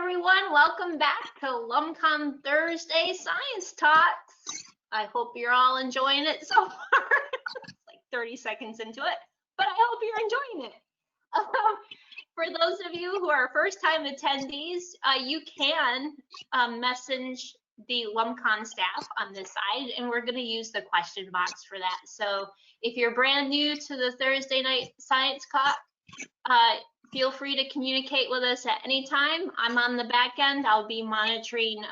everyone. Welcome back to LumCon Thursday Science Talks. I hope you're all enjoying it so far. It's like 30 seconds into it, but I hope you're enjoying it. For those of you who are first-time attendees, you can message the LumCon staff on this side, and we're going to use the question box for that. So if you're brand new to the Thursday night Science Talk, feel free to communicate with us at any time. I'm on the back end. I'll be monitoring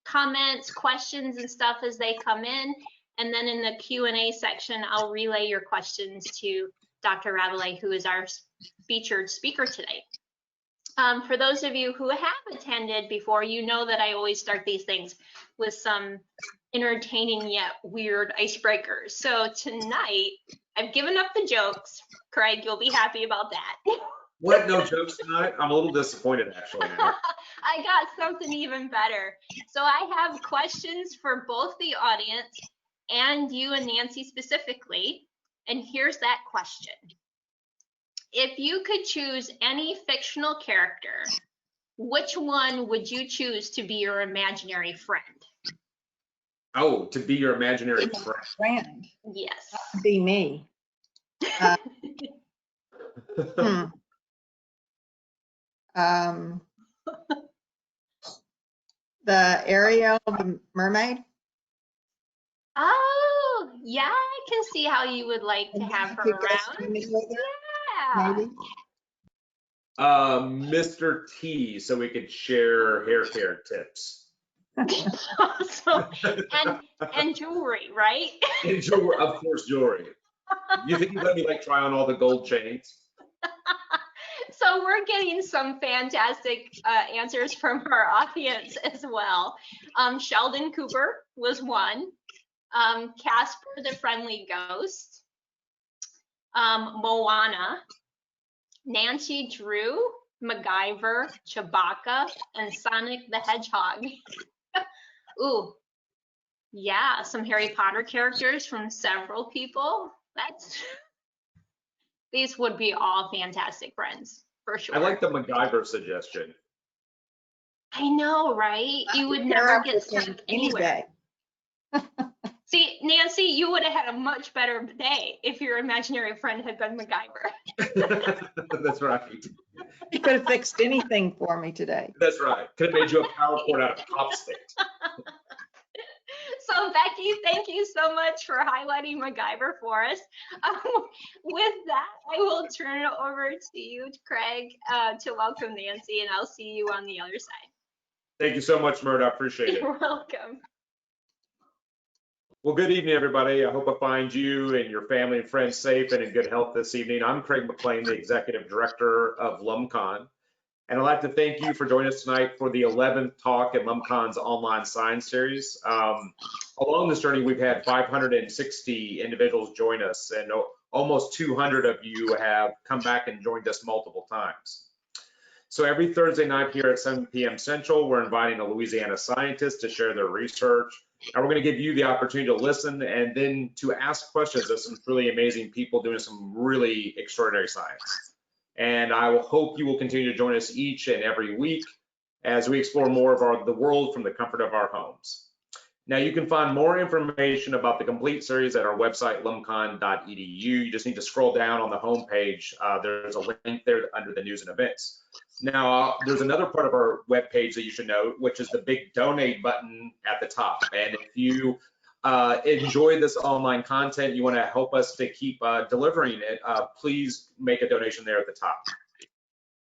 comments, questions, and stuff as they come in. And then in the Q&A section, I'll relay your questions to Dr. Rabalais, who is our featured speaker today. For those of you who have attended before, you know that I always start these things with some entertaining yet weird icebreakers. So tonight, I've given up the jokes. Craig, you'll be happy about that. What? No jokes tonight? I'm a little disappointed, actually. I got something even better. So I have questions for both the audience and you and Nancy specifically. And here's that question. If you could choose any fictional character, which one would you choose to be your imaginary friend? Oh, to be your imaginary friend? Yes. Be me. The Ariel, the mermaid. Oh, yeah, I can see how you would like to have her around. Yeah. Maybe. Mr. T, so we could share hair care tips. and jewelry, right? And jewelry, of course, jewelry. You think you let me like try on all the gold chains? So we're getting some fantastic answers from our audience as well. Sheldon Cooper was one. Casper the Friendly Ghost. Moana. Nancy Drew. MacGyver. Chewbacca. And Sonic the Hedgehog. Ooh. Yeah, some Harry Potter characters from several people. These would be all fantastic friends, for sure. I like the MacGyver suggestion. I know, right? You would never get stuck anywhere. See, Nancy, you would have had a much better day if your imaginary friend had been MacGyver. That's right. You could have fixed anything for me today. That's right. Could have made you a power cord out of pop sticks. So Becky, thank you so much for highlighting MacGyver for us. With that, I will turn it over to you, Craig, to welcome Nancy, and I'll see you on the other side. Thank you so much, Mert. I appreciate it. You're welcome. Well, good evening, everybody. I hope I find you and your family and friends safe and in good health this evening. I'm Craig McLean, the Executive Director of LumCon. And I'd like to thank you for joining us tonight for the 11th talk in LumCon's online science series. Along this journey, we've had 560 individuals join us, and almost 200 of you have come back and joined us multiple times. So every Thursday night here at 7 p.m. Central, we're inviting a Louisiana scientist to share their research. And we're going to give you the opportunity to listen and then to ask questions of some really amazing people doing some really extraordinary science. And I will hope you will continue to join us each and every week as we explore more of the world from the comfort of our homes. Now, you can find more information about the complete series at our website, lumcon.edu. You just need to scroll down on the homepage. There's a link there under the news and events. Now, there's another part of our webpage that you should know, which is the big donate button at the top. And if you enjoy this online content, you want to help us to keep delivering it, please make a donation there at the top.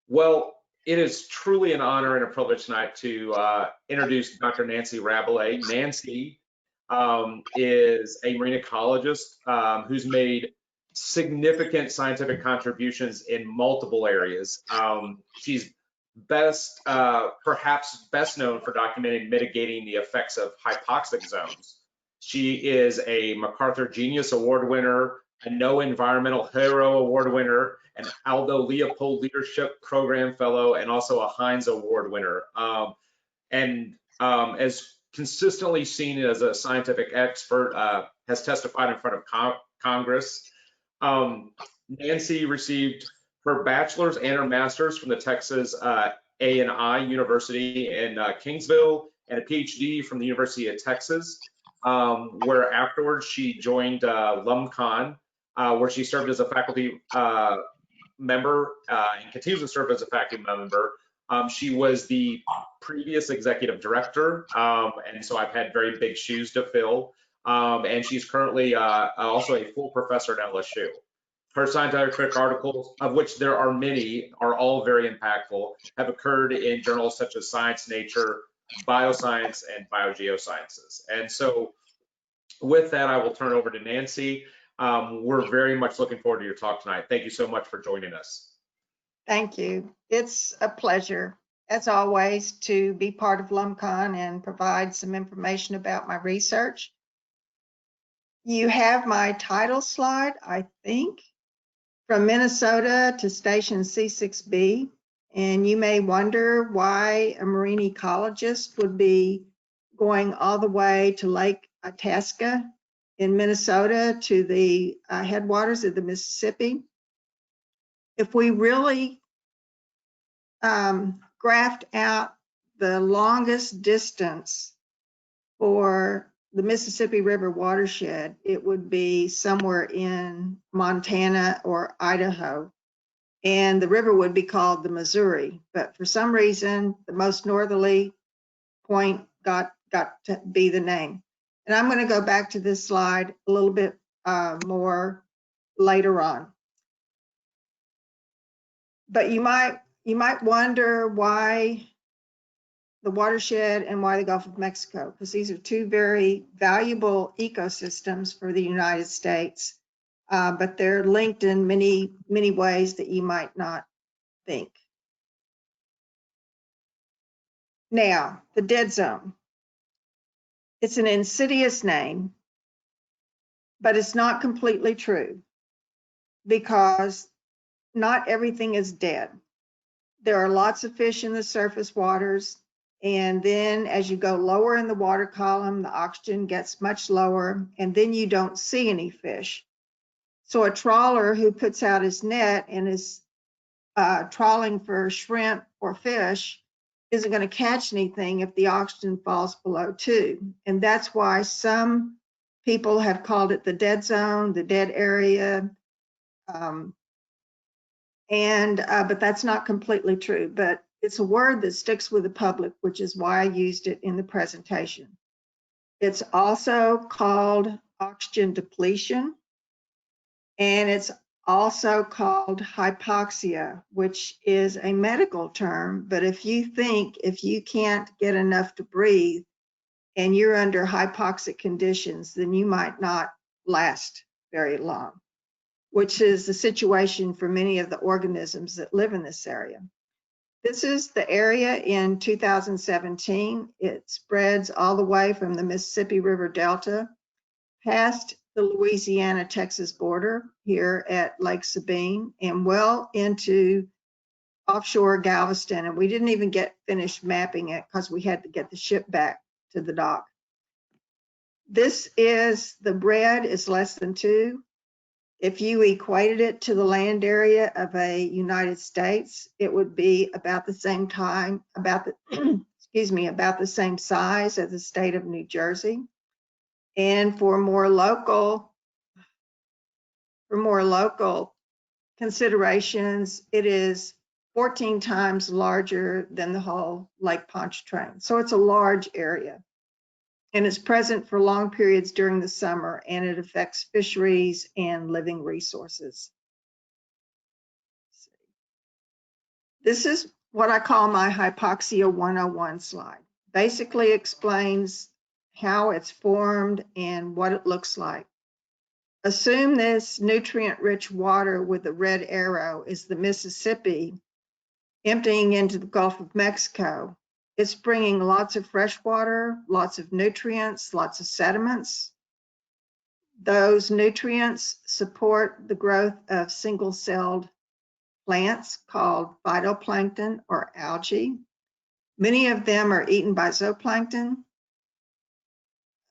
Well, it is truly an honor and a privilege tonight to introduce Dr. Nancy Rabalais. Nancy is a marine ecologist who's made significant scientific contributions in multiple areas. She's perhaps best known for documenting mitigating the effects of hypoxic zones. She is a MacArthur Genius Award winner, a No Environmental Hero Award winner, an Aldo Leopold Leadership Program Fellow, and also a Heinz Award winner. As consistently seen as a scientific expert, has testified in front of Congress. Nancy received her bachelor's and her master's from the Texas A&I University in Kingsville and a PhD from the University of Texas, where afterwards she joined LumCon, where she served as a faculty member and continues to serve as a faculty member. She was the previous executive director, and so I've had very big shoes to fill. And she's currently also a full professor at LSU. Her scientific articles, of which there are many, are all very impactful, have occurred in journals such as Science, Nature, Bioscience, and Biogeosciences. And so with that, I will turn over to Nancy. We're very much looking forward to your talk tonight. Thank you so much for joining us. Thank you. It's a pleasure, as always, to be part of LumCon and provide some information about my research. You have my title slide, I think, from Minnesota to station C6B. And you may wonder why a marine ecologist would be going all the way to Lake Itasca in Minnesota to the headwaters of the Mississippi. If we really graphed out the longest distance for the Mississippi River watershed, it would be somewhere in Montana or Idaho. And the river would be called the Missouri. But for some reason, the most northerly point got to be the name. And I'm going to go back to this slide a little bit more later on. But you might wonder why the watershed and why the Gulf of Mexico, because these are two very valuable ecosystems for the United States, but they're linked in many ways that you might not think. Now, the dead zone. It's an insidious name, but it's not completely true, because not everything is dead. There are lots of fish in the surface waters, and then as you go lower in the water column, the oxygen gets much lower, and then you don't see any fish. So a trawler who puts out his net and is trawling for shrimp or fish isn't going to catch anything if the oxygen falls below 2. And that's why some people have called it the dead zone, the dead area. But that's not completely true, but it's a word that sticks with the public, which is why I used it in the presentation. It's also called oxygen depletion, and it's also called hypoxia, which is a medical term. But if you can't get enough to breathe and you're under hypoxic conditions, then you might not last very long, which is the situation for many of the organisms that live in this area. This is the area in 2017. It spreads all the way from the Mississippi River Delta past the Louisiana-Texas border here at Lake Sabine and well into offshore Galveston. And we didn't even get finished mapping it because we had to get the ship back to the dock. This is, the red is less than 2. If you equated it to the land area of a United States, it would be about the same time, about the same size as the state of New Jersey. And for more local considerations, it is 14 times larger than the whole Lake Pontchartrain. So it's a large area. And it's present for long periods during the summer, and it affects fisheries and living resources. This is what I call my Hypoxia 101 slide. Basically explains how it's formed and what it looks like. Assume this nutrient-rich water with the red arrow is the Mississippi emptying into the Gulf of Mexico. It's bringing lots of fresh water, lots of nutrients, lots of sediments. Those nutrients support the growth of single-celled plants called phytoplankton or algae. Many of them are eaten by zooplankton.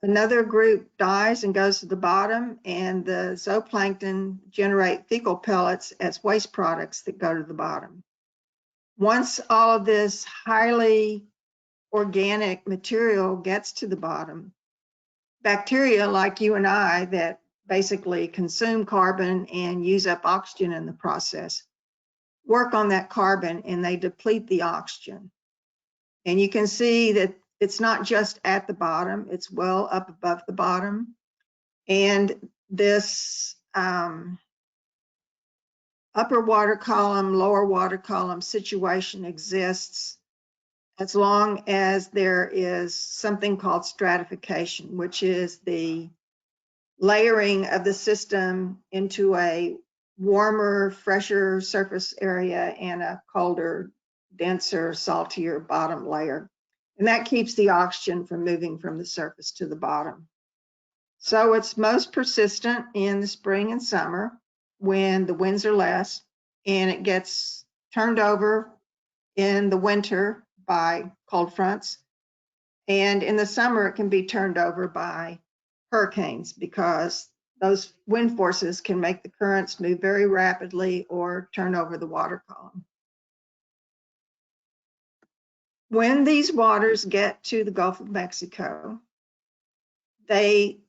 Another group dies and goes to the bottom, and the zooplankton generate fecal pellets as waste products that go to the bottom. Once all of this highly organic material gets to the bottom, bacteria like you and I that basically consume carbon and use up oxygen in the process work on that carbon and they deplete the oxygen. And you can see that it's not just at the bottom, it's well up above the bottom. And this upper water column, lower water column situation exists as long as there is something called stratification, which is the layering of the system into a warmer, fresher surface area and a colder, denser, saltier bottom layer. And that keeps the oxygen from moving from the surface to the bottom. So it's most persistent in the spring and summer when the winds are less, and it gets turned over in the winter by cold fronts. And in the summer, it can be turned over by hurricanes because those wind forces can make the currents move very rapidly or turn over the water column. When these waters get to the Gulf of Mexico, they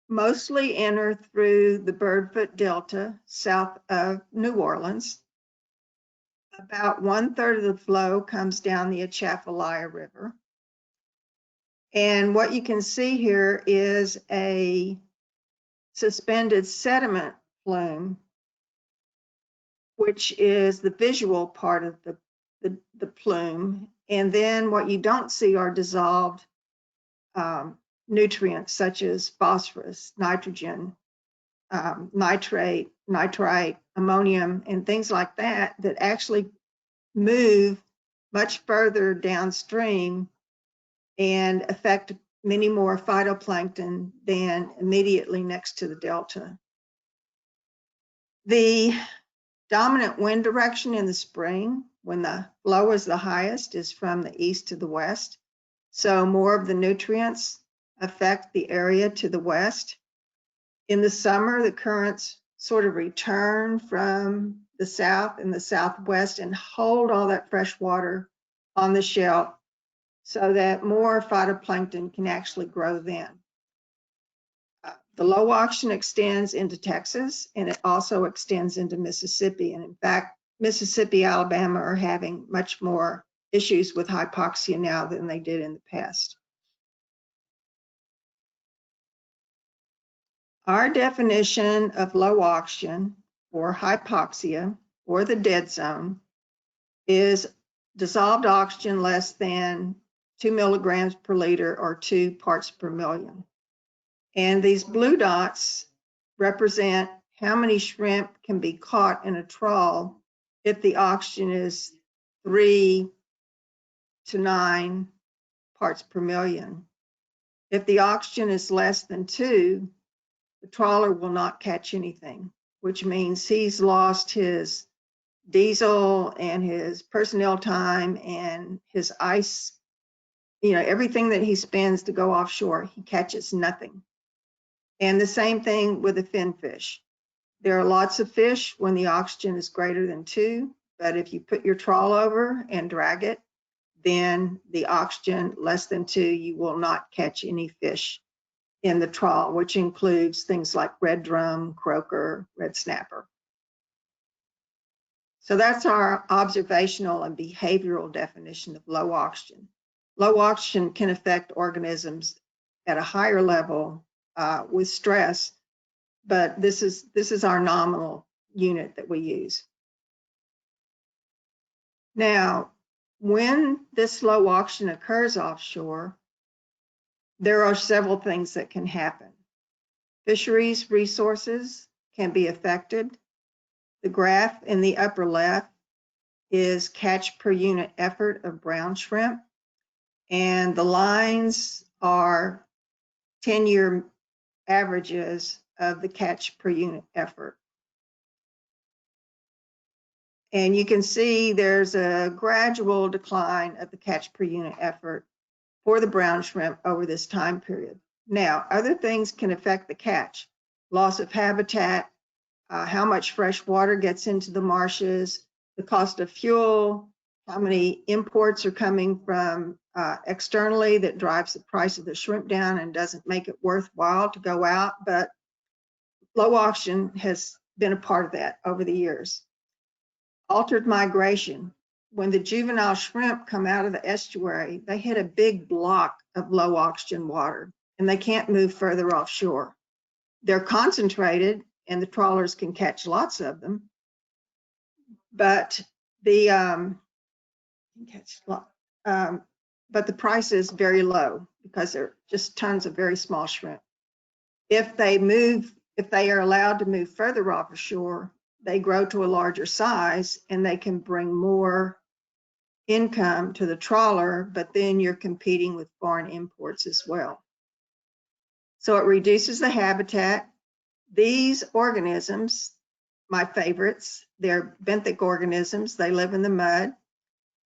mostly enter through the Birdfoot Delta south of New Orleans. About 1/3 of the flow comes down the Atchafalaya River. And what you can see here is a suspended sediment plume, which is the visual part of the plume. And then what you don't see are dissolved nutrients such as phosphorus, nitrogen, nitrate, nitrite, ammonium, and things like that that actually move much further downstream and affect many more phytoplankton than immediately next to the delta. The dominant wind direction in the spring, when the flow is the highest, is from the east to the west. So more of the nutrients affect the area to the west. In the summer, the currents sort of return from the south and the southwest and hold all that fresh water on the shelf so that more phytoplankton can actually grow then. The low oxygen extends into Texas, and it also extends into Mississippi. And in fact, Mississippi, Alabama are having much more issues with hypoxia now than they did in the past. Our definition of low oxygen or hypoxia or the dead zone is dissolved oxygen less than 2 milligrams per liter or 2 parts per million. And these blue dots represent how many shrimp can be caught in a trawl if the oxygen is 3 to 9 parts per million. If the oxygen is less than 2, the trawler will not catch anything, which means he's lost his diesel and his personnel time and his ice, everything that he spends to go offshore, he catches nothing. And the same thing with the finfish. There are lots of fish when the oxygen is greater than 2, but if you put your trawl over and drag it, then the oxygen less than 2, you will not catch any fish in the trawl, which includes things like red drum, croaker, red snapper. So that's our observational and behavioral definition of low oxygen. Low oxygen can affect organisms at a higher level with stress, but this is our nominal unit that we use. Now, when this low oxygen occurs offshore, there are several things that can happen. Fisheries resources can be affected. The graph in the upper left is catch per unit effort of brown shrimp, and the lines are 10-year averages of the catch per unit effort. And you can see there's a gradual decline of the catch per unit effort for the brown shrimp over this time period. Now, other things can affect the catch. Loss of habitat, how much fresh water gets into the marshes, the cost of fuel, how many imports are coming from externally that drives the price of the shrimp down and doesn't make it worthwhile to go out. But low oxygen has been a part of that over the years. Altered migration. When the juvenile shrimp come out of the estuary, they hit a big block of low oxygen water and they can't move further offshore. They're concentrated and the trawlers can catch lots of them, but the price is very low because they're just tons of very small shrimp. If they are allowed to move further offshore, they grow to a larger size and they can bring more income to the trawler, but then you're competing with foreign imports as well. So it reduces the habitat. These organisms, my favorites, they're benthic organisms. They live in the mud.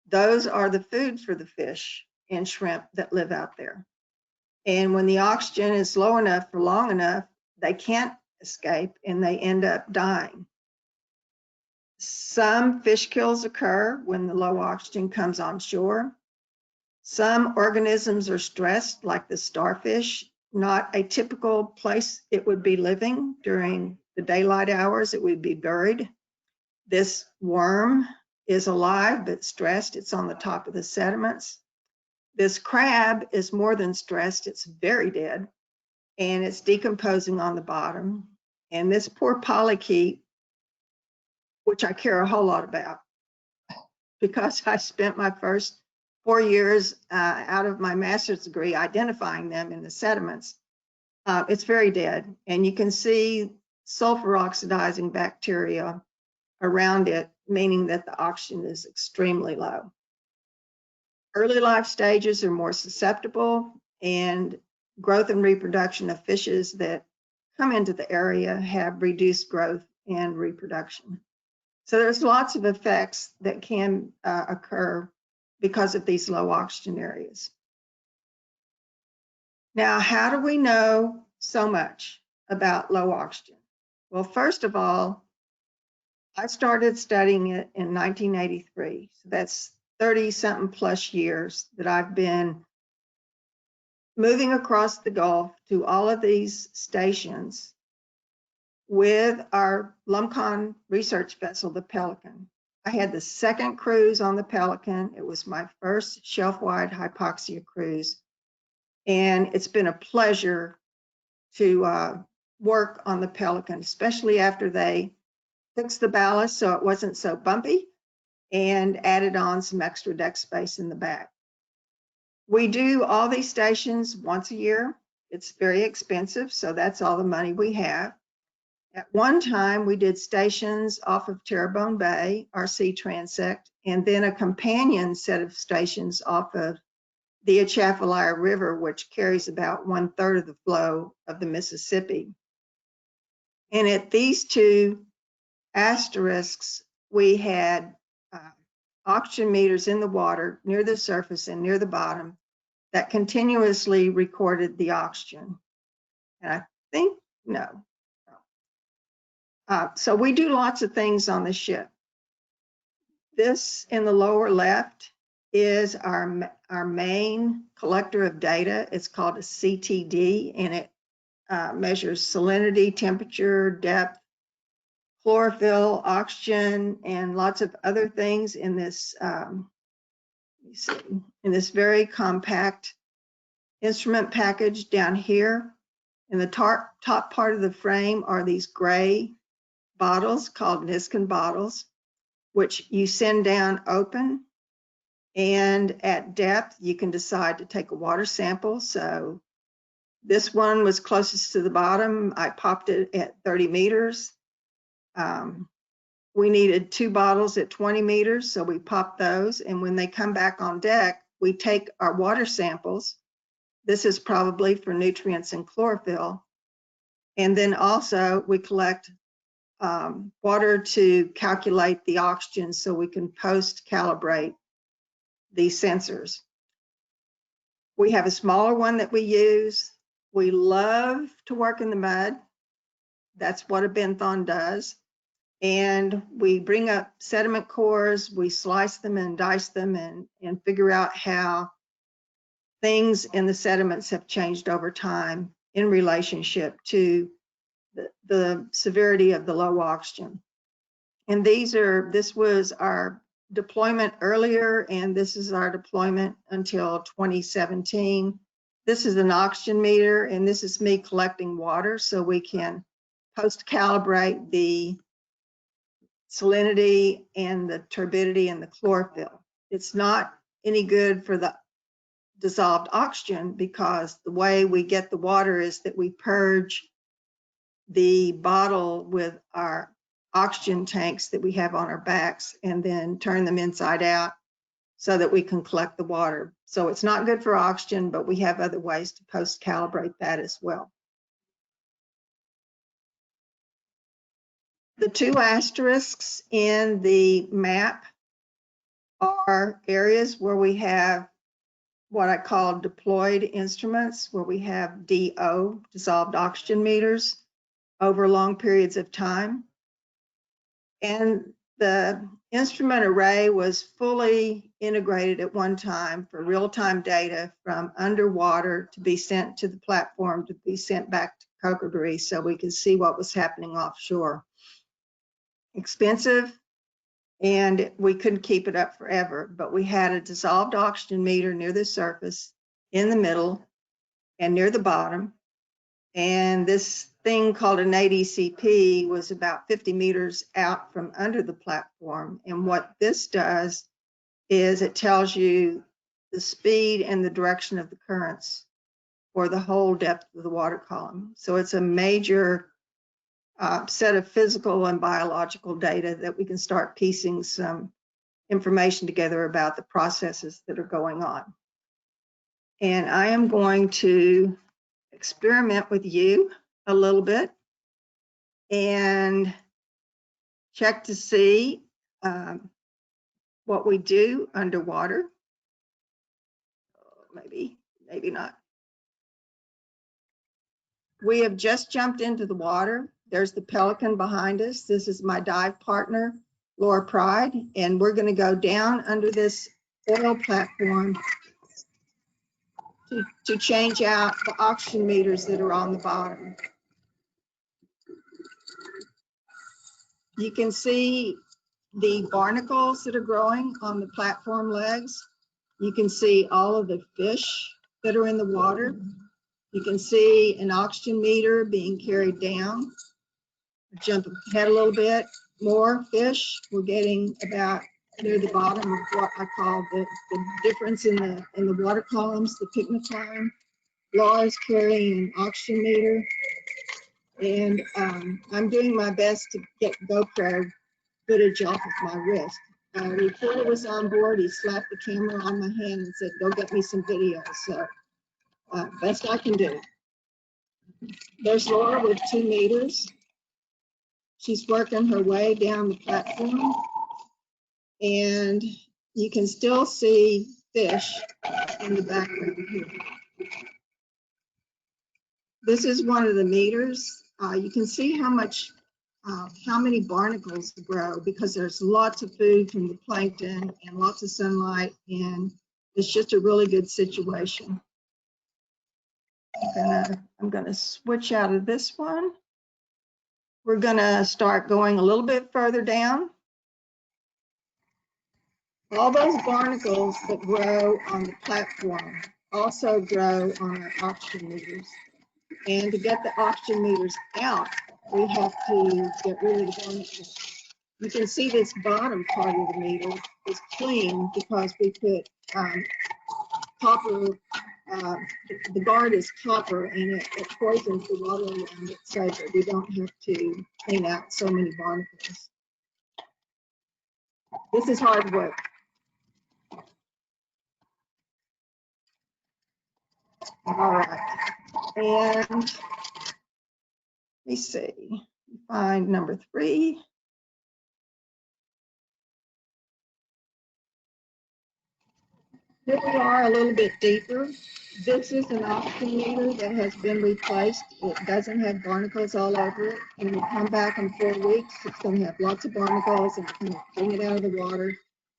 Those are the food for the fish and shrimp that live out there. And when the oxygen is low enough for long enough, they can't escape and they end up dying. Some fish kills occur when the low oxygen comes on shore. Some organisms are stressed, like the starfish, not a typical place it would be living during the daylight hours. It would be buried. This worm is alive but stressed. It's on the top of the sediments. This crab is more than stressed. It's very dead and it's decomposing on the bottom. And this poor polychaete, which I care a whole lot about because I spent my first 4 years out of my master's degree identifying them in the sediments. It's very dead, and you can see sulfur oxidizing bacteria around it, meaning that the oxygen is extremely low. Early life stages are more susceptible, and growth and reproduction of fishes that come into the area have reduced growth and reproduction. So there's lots of effects that can occur because of these low oxygen areas. Now, how do we know so much about low oxygen? Well, first of all, I started studying it in 1983. So that's 30-something plus years that I've been moving across the Gulf to all of these stations with our Lumcon research vessel, the Pelican. I had the second cruise on the Pelican. It was my first shelf-wide hypoxia cruise. And it's been a pleasure to work on the Pelican, especially after they fixed the ballast so it wasn't so bumpy and added on some extra deck space in the back. We do all these stations once a year. It's very expensive, so that's all the money we have. At one time, we did stations off of Terrebonne Bay, our sea transect, and then a companion set of stations off of the Atchafalaya River, which carries about 1/3 of the flow of the Mississippi. And at these two asterisks, we had oxygen meters in the water near the surface and near the bottom that continuously recorded the oxygen. And I think, no. So we do lots of things on the ship. This in the lower left is our main collector of data. It's called a CTD, and it measures salinity, temperature, depth, chlorophyll, oxygen, and lots of other things in this in this very compact instrument package down here. In the top part of the frame are these gray bottles called Niskin Bottles, which you send down open, and at depth you can decide to take a water sample. So this one was closest to the bottom. I popped it at 30 meters. We needed 2 bottles at 20 meters, so we popped those, and when they come back on deck, we take our water samples. This is probably for nutrients and chlorophyll, and then also we collect water to calculate the oxygen so we can post-calibrate these sensors. We have a smaller one that we use. We love to work in the mud. That's what a benthon does. And we bring up sediment cores, we slice them and dice them and figure out how things in the sediments have changed over time in relationship to the severity of the low oxygen. And this was our deployment earlier, and this is our deployment until 2017. This is an oxygen meter, and this is me collecting water so we can post-calibrate the salinity and the turbidity and the chlorophyll. It's not any good for the dissolved oxygen because the way we get the water is that we purge the bottle with our oxygen tanks that we have on our backs and then turn them inside out so that we can collect the water. So it's not good for oxygen, but we have other ways to post-calibrate that as well. The two asterisks in the map are areas where we have what I call deployed instruments, where we have DO, dissolved oxygen meters, over long periods of time. And the instrument array was fully integrated at one time for real-time data from underwater to be sent to the platform, to be sent back to Cocobury so we could see what was happening offshore. Expensive, and we couldn't keep it up forever, but we had a dissolved oxygen meter near the surface, in the middle, and near the bottom. And this thing called an ADCP was about 50 meters out from under the platform. And what this does is it tells you the speed and the direction of the currents for the whole depth of the water column. So it's a major set of physical and biological data that we can start piecing some information together about the processes that are going on. And I am going to experiment with you a little bit and check to see what we do underwater. Maybe not. We have just jumped into the water. There's the Pelican behind us. This is my dive partner, Laura Pride, and we're going to go down under this oil platform to change out the oxygen meters that are on the bottom. You can see the barnacles that are growing on the platform legs. You can see all of the fish that are in the water. You can see an oxygen meter being carried down. Jump ahead a little bit, more fish. We're getting about near the bottom of what I call the difference in the water columns, the pygmalion. Laura's carrying an oxygen meter. And I'm doing my best to get GoPro footage off of my wrist. The reporter was on board. He slapped the camera on my hand and said, "Go get me some video." So best I can do. There's Laura with 2 meters. She's working her way down the platform. And you can still see fish in the background here. This is one of the meters. You can see how many barnacles grow because there's lots of food from the plankton and lots of sunlight, and it's just a really good situation. I'm gonna switch out of this one. We're gonna start going a little bit further down. All those barnacles that grow on the platform also grow on our oxygen meters. And to get the oxygen meters out, we have to get rid of the barnacles. You can see this bottom part of the meter is clean because we put copper, the guard is copper, and it poisons the water around it so that we don't have to clean out so many barnacles. This is hard work. All right, and let me see, find number 3. Here we are a little bit deeper. This is an oxygen meter that has been replaced. It doesn't have barnacles all over it. When we come back in 4 weeks, it's going to have lots of barnacles, and we're going to bring it out of the water,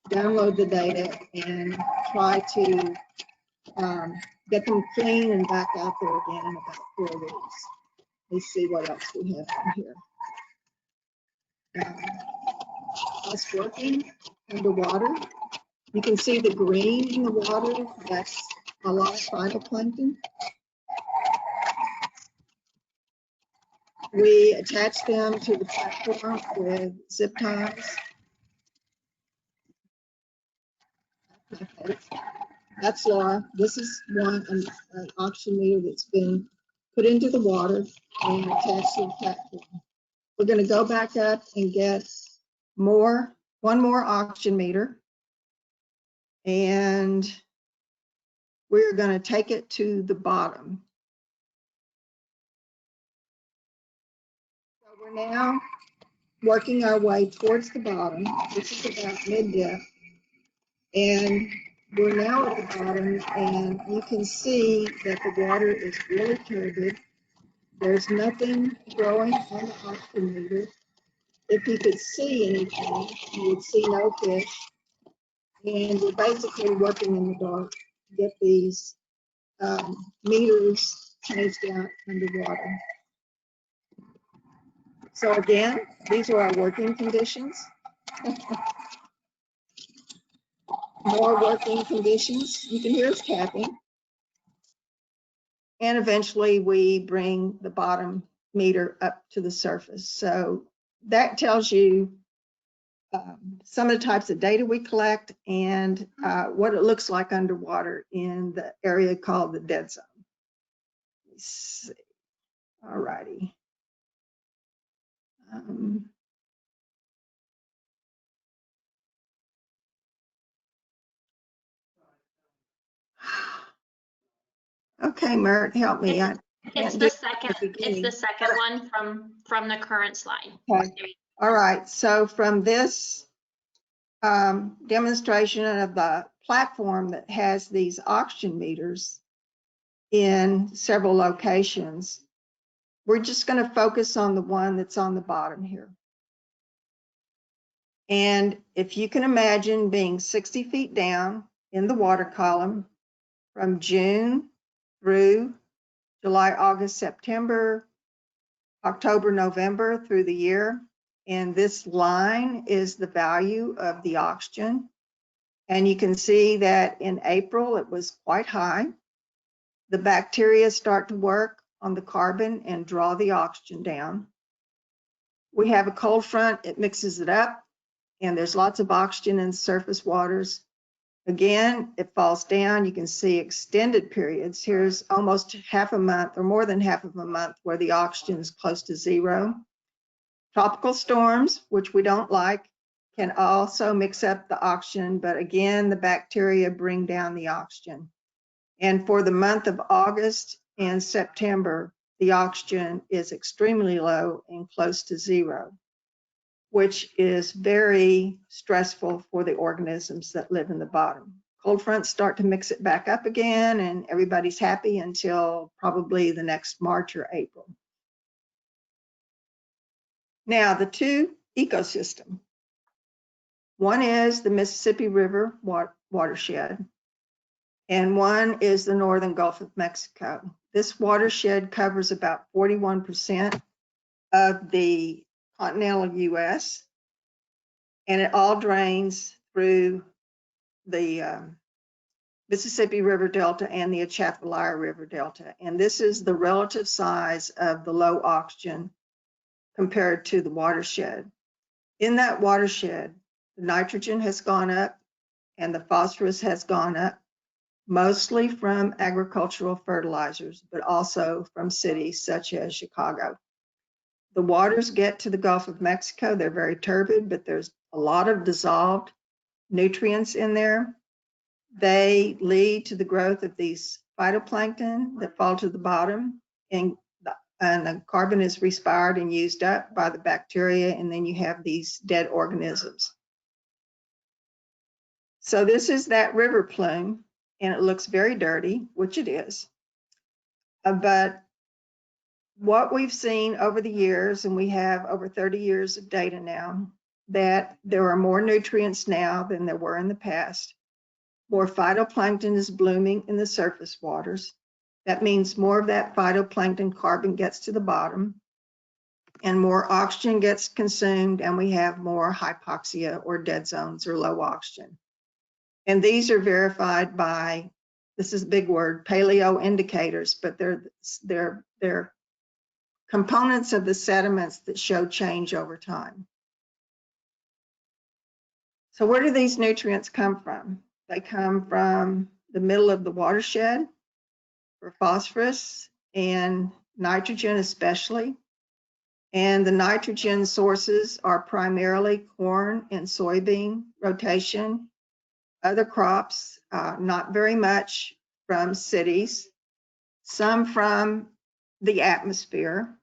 download the data, and try to get them clean and back out there again in about 4 weeks. Let's see what else we have in here. Us working underwater. You can see the green in the water. That's a lot of phytoplankton. We attach them to the platform with zip ties. That's Laura. This is an oxygen meter that's been put into the water and attached to the platform. We're going to go back up and get one more oxygen meter, and we're going to take it to the bottom. So we're now working our way towards the bottom. This is about mid-depth, and we're now at the bottom, and you can see that the water is really turbid. There's nothing growing on the oxygen meter. If you could see anything, you would see no fish. And we're basically working in the dark to get these meters changed out underwater. So again, these are our working conditions. More working conditions. You can hear us tapping. And eventually we bring the bottom meter up to the surface. So that tells you some of the types of data we collect and what it looks like underwater in the area called the dead zone. Let's see. All righty. Okay, Mert, help me. It's the second one from the current slide. Okay. All right. So from this demonstration of the platform that has these oxygen meters in several locations, we're just going to focus on the one that's on the bottom here. And if you can imagine being 60 feet down in the water column from June through July, August, September, October, November through the year. And this line is the value of the oxygen. And you can see that in April, it was quite high. The bacteria start to work on the carbon and draw the oxygen down. We have a cold front, it mixes it up, and there's lots of oxygen in surface waters. Again, it falls down. You can see extended periods. Here's almost half a month or more than half of a month where the oxygen is close to zero. Tropical storms, which we don't like, can also mix up the oxygen, but again, the bacteria bring down the oxygen. And for the month of August and September, the oxygen is extremely low and close to zero, which is very stressful for the organisms that live in the bottom. Cold fronts start to mix it back up again, and everybody's happy until probably the next March or April. Now, the two ecosystems. One is the Mississippi River watershed, and one is the northern Gulf of Mexico. This watershed covers about 41% of the continental US, and it all drains through the Mississippi River Delta and the Atchafalaya River Delta. And this is the relative size of the low oxygen compared to the watershed. In that watershed, the nitrogen has gone up and the phosphorus has gone up, mostly from agricultural fertilizers, but also from cities such as Chicago. The waters get to the Gulf of Mexico. They're very turbid, but there's a lot of dissolved nutrients in there. They lead to the growth of these phytoplankton that fall to the bottom, and the carbon is respired and used up by the bacteria, and then you have these dead organisms. So this is that river plume, and it looks very dirty, which it is. But what we've seen over the years, and we have over 30 years of data now, that there are more nutrients now than there were in the past. More phytoplankton is blooming in the surface waters. That means more of that phytoplankton carbon gets to the bottom, and more oxygen gets consumed, and we have more hypoxia or dead zones or low oxygen. And these are verified by, this is a big word, paleo indicators, but they're components of the sediments that show change over time. So where do these nutrients come from? They come from the middle of the watershed for phosphorus and nitrogen especially. And the nitrogen sources are primarily corn and soybean rotation, other crops, not very much from cities, some from the atmosphere.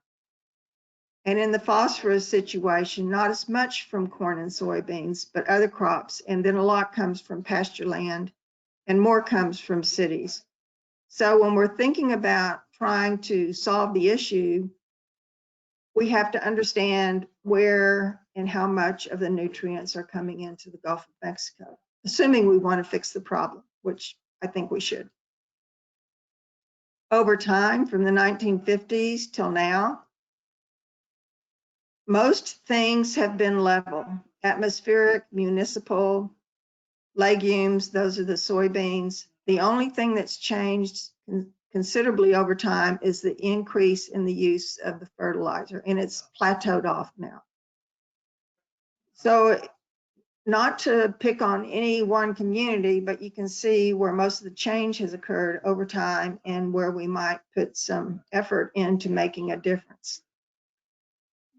And in the phosphorus situation, not as much from corn and soybeans, but other crops. And then a lot comes from pasture land and more comes from cities. So when we're thinking about trying to solve the issue, we have to understand where and how much of the nutrients are coming into the Gulf of Mexico, assuming we want to fix the problem, which I think we should. Over time, from the 1950s till now, most things have been level. Atmospheric, municipal, legumes, those are the soybeans. The only thing that's changed considerably over time is the increase in the use of the fertilizer, and it's plateaued off now. So not to pick on any one community, but you can see where most of the change has occurred over time and where we might put some effort into making a difference.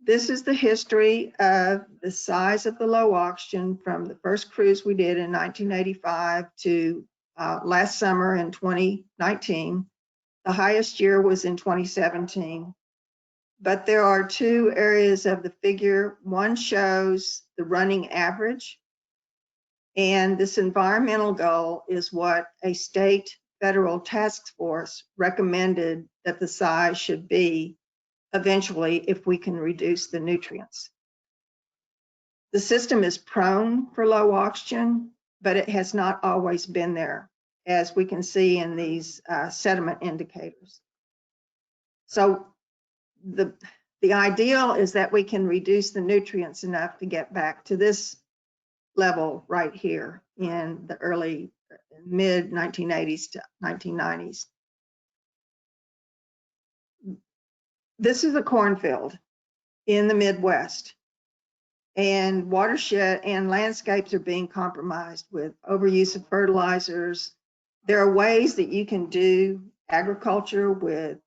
This is the history of the size of the low oxygen from the first cruise we did in 1985 to last summer in 2019. The highest year was in 2017. But there are two areas of the figure. One shows the running average. And this environmental goal is what a state federal task force recommended that the size should be eventually if we can reduce the nutrients. The system is prone for low oxygen, but it has not always been there, as we can see in these sediment indicators. So the ideal is that we can reduce the nutrients enough to get back to this level right here in the early mid 1980s to 1990s. This is a cornfield in the Midwest, and watershed and landscapes are being compromised with overuse of fertilizers. There are ways that you can do agriculture with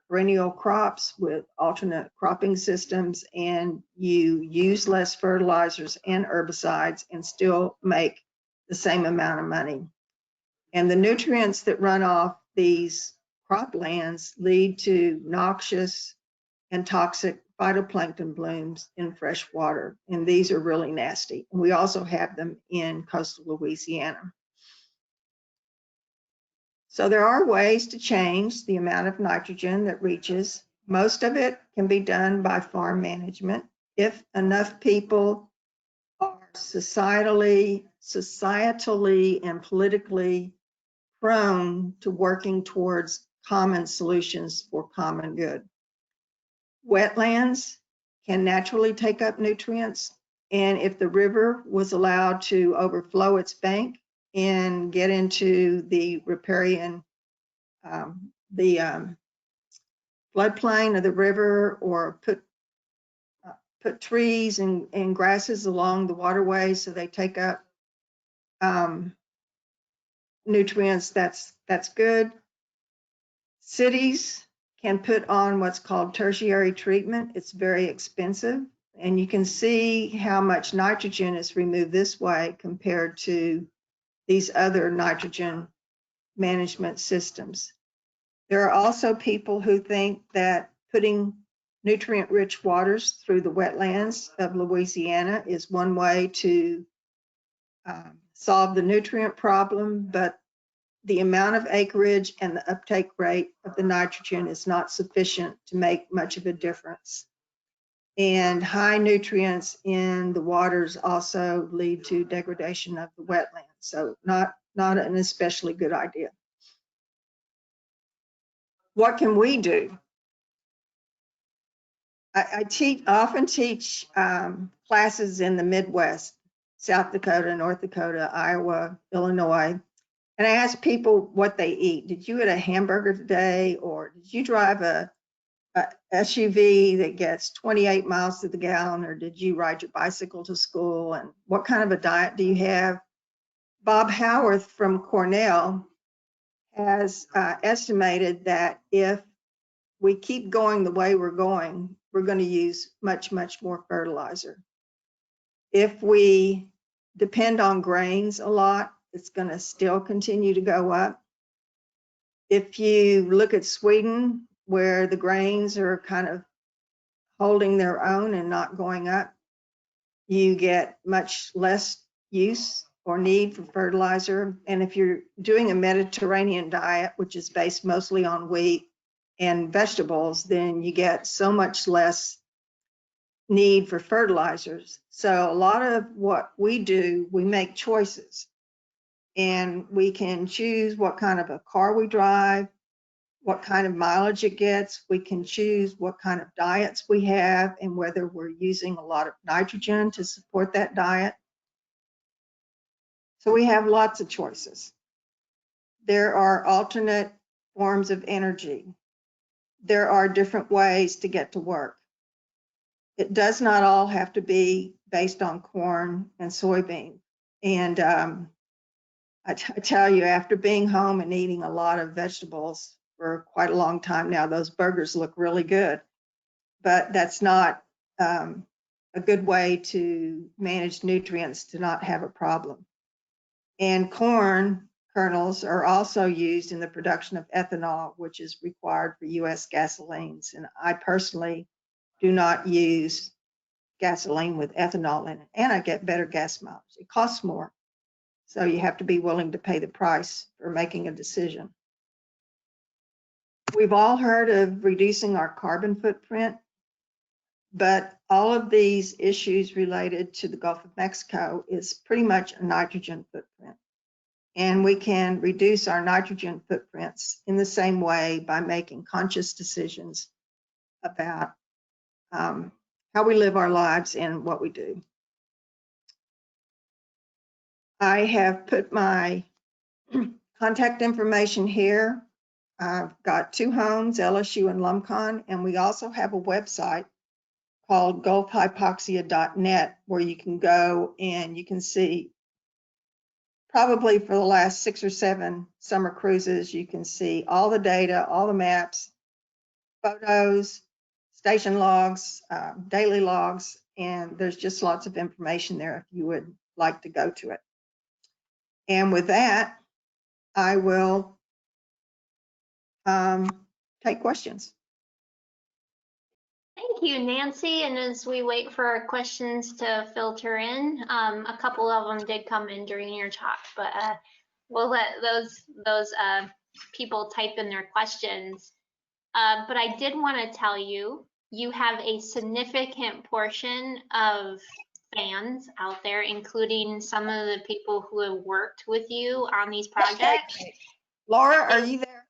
perennial crops, with alternate cropping systems, and you use less fertilizers and herbicides and still make the same amount of money. And the nutrients that run off these croplands lead to noxious and toxic phytoplankton blooms in fresh water, and these are really nasty. And we also have them in coastal Louisiana. So there are ways to change the amount of nitrogen that reaches. Most of it can be done by farm management if enough people are societally and politically prone to working towards common solutions for common good. Wetlands can naturally take up nutrients, and if the river was allowed to overflow its bank and get into the riparian, floodplain of the river, or put trees and grasses along the waterways so they take up nutrients, that's good. Cities can put on what's called tertiary treatment. It's very expensive, and you can see how much nitrogen is removed this way compared to these other nitrogen management systems. There are also people who think that putting nutrient-rich waters through the wetlands of Louisiana is one way to solve the nutrient problem, but the amount of acreage and the uptake rate of the nitrogen is not sufficient to make much of a difference. And high nutrients in the waters also lead to degradation of the wetlands. So not an especially good idea. What can we do? I often teach classes in the Midwest, South Dakota, North Dakota, Iowa, Illinois, and I ask people what they eat. Did you eat a hamburger today, or did you drive a SUV that gets 28 miles to the gallon, or did you ride your bicycle to school, and what kind of a diet do you have? Bob Howarth from Cornell has estimated that if we keep going the way we're going to use much, much more fertilizer. If we depend on grains a lot, it's going to still continue to go up. If you look at Sweden, where the grains are kind of holding their own and not going up, you get much less use or need for fertilizer. And if you're doing a Mediterranean diet, which is based mostly on wheat and vegetables, then you get so much less need for fertilizers. So a lot of what we do, we make choices, and we can choose what kind of a car we drive, what kind of mileage it gets. We can choose what kind of diets we have and whether we're using a lot of nitrogen to support that diet. So we have lots of choices. There are alternate forms of energy. There are different ways to get to work. It does not all have to be based on corn and soybean. And I tell you, after being home and eating a lot of vegetables for quite a long time now, those burgers look really good. But that's not a good way to manage nutrients to not have a problem. And corn kernels are also used in the production of ethanol, which is required for U.S. gasolines. And I personally do not use gasoline with ethanol in it, and I get better gas mileage. It costs more, so you have to be willing to pay the price for making a decision. We've all heard of reducing our carbon footprint, but all of these issues related to the Gulf of Mexico is pretty much a nitrogen footprint. And we can reduce our nitrogen footprints in the same way by making conscious decisions about how we live our lives and what we do. I have put my contact information here. I've got 2 homes, LSU and LumCon, and we also have a website called gulfhypoxia.net where you can go and you can see, probably for the last 6 or 7 summer cruises, you can see all the data, all the maps, photos, station logs, daily logs, and there's just lots of information there if you would like to go to it. And with that, I will take questions. Thank you, Nancy. And as we wait for our questions to filter in, a couple of them did come in during your talk, but we'll let those people type in their questions. But I did want to tell you, you have a significant portion of fans out there, including some of the people who have worked with you on these projects. Laura, are you there?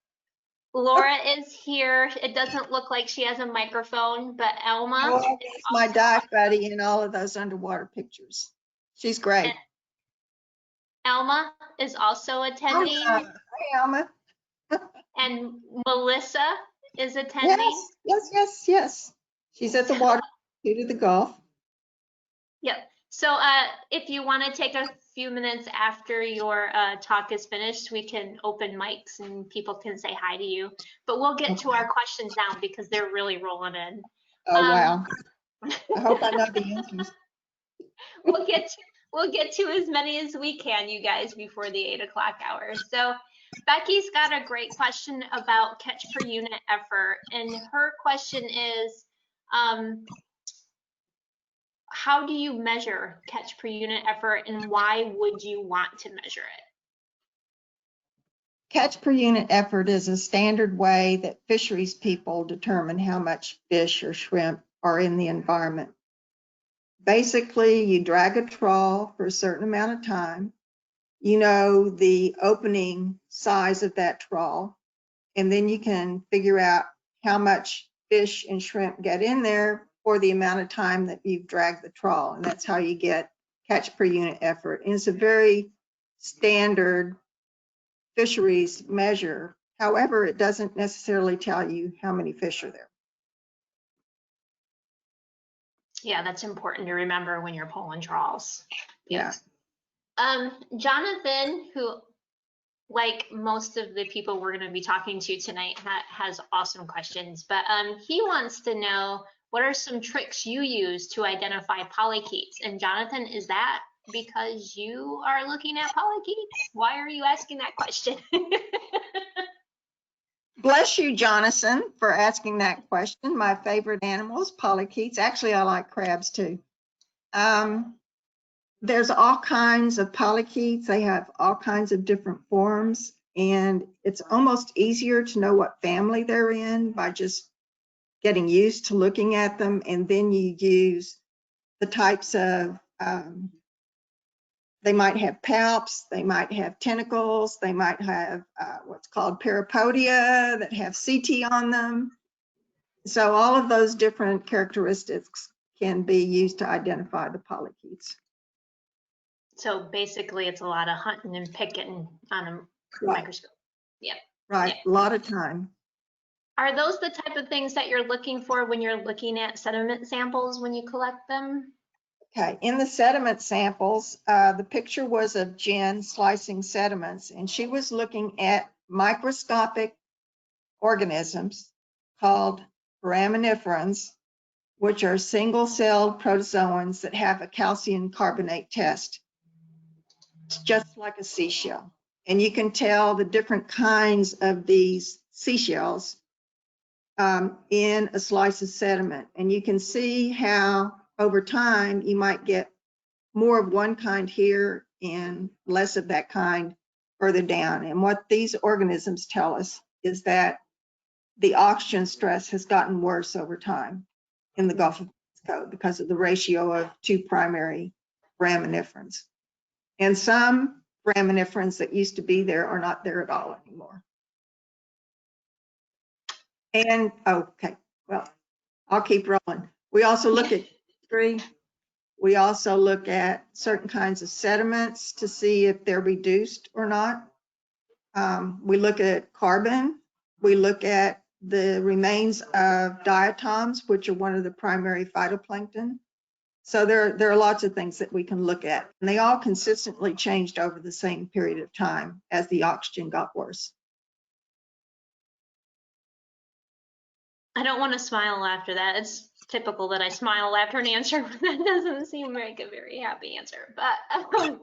Laura is here. It doesn't look like she has a microphone, but Elma. Laura is my dive buddy in all of those underwater pictures. She's great. And Elma is also attending. Hey, Alma. And Melissa is attending. Yes. She's at the water due to the Gulf. Yep. So if you want to take a few minutes after your talk is finished, we can open mics and people can say hi to you. But we'll get to our questions now because they're really rolling in. Oh, wow. I hope I know the answers. We'll get to as many as we can, you guys, before the 8 o'clock hour. So Becky's got a great question about catch per unit effort. And her question is, how do you measure catch per unit effort and why would you want to measure it? Catch per unit effort is a standard way that fisheries people determine how much fish or shrimp are in the environment. Basically, you drag a trawl for a certain amount of time. You know the opening size of that trawl, and then you can figure out how much fish and shrimp get in there for the amount of time that you've dragged the trawl. And that's how you get catch per unit effort. And it's a very standard fisheries measure. However, it doesn't necessarily tell you how many fish are there. Yeah, that's important to remember when you're pulling trawls. Yeah. Jonathan, who, like most of the people we're going to be talking to tonight, has awesome questions, but he wants to know, what are some tricks you use to identify polychaetes? And Jonathan, is that because you are looking at polychaetes? Why are you asking that question? Bless you, Jonathan, for asking that question. My favorite animal is polychaetes. Actually, I like crabs too. There's all kinds of polychaetes. They have all kinds of different forms, and it's almost easier to know what family they're in by just getting used to looking at them. And then you use the types of, they might have palps, they might have tentacles, they might have what's called parapodia that have CT on them. So all of those different characteristics can be used to identify the polychaetes. So basically, it's a lot of hunting and picking on a microscope. Yeah. Right, a lot of time. Are those the type of things that you're looking for when you're looking at sediment samples when you collect them? Okay, in the sediment samples, the picture was of Jen slicing sediments, and she was looking at microscopic organisms called foraminiferans, which are single-celled protozoans that have a calcium carbonate test. It's just like a seashell. And you can tell the different kinds of these seashells in a slice of sediment. And you can see how over time you might get more of one kind here and less of that kind further down. And what these organisms tell us is that the oxygen stress has gotten worse over time in the Gulf of Mexico because of the ratio of two primary foraminiferans. And some foraminiferans that used to be there are not there at all anymore. And, okay, well, I'll keep rolling. We also look at history. We also look at certain kinds of sediments to see if they're reduced or not. We look at carbon. We look at the remains of diatoms, which are one of the primary phytoplankton. So there are lots of things that we can look at, and they all consistently changed over the same period of time as the oxygen got worse. I don't want to smile after that. It's typical that I smile after an answer, but that doesn't seem like a very happy answer. But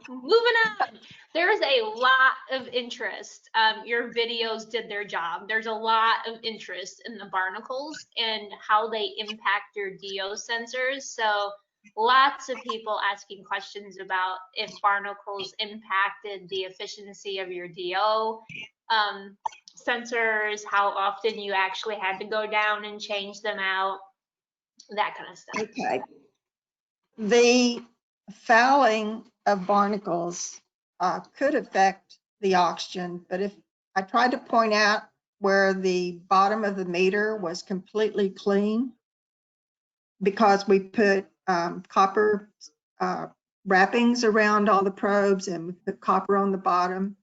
moving on, there's a lot of interest. Your videos did their job. There's a lot of interest in the barnacles and how they impact your DO sensors. So lots of people asking questions about if barnacles impacted the efficiency of your DO sensors, how often you actually had to go down and change them out, that kind of stuff. Okay. The fouling of barnacles could affect the oxygen, but if I tried to point out where the bottom of the meter was completely clean, because we put copper wrappings around all the probes and we put copper on the bottom,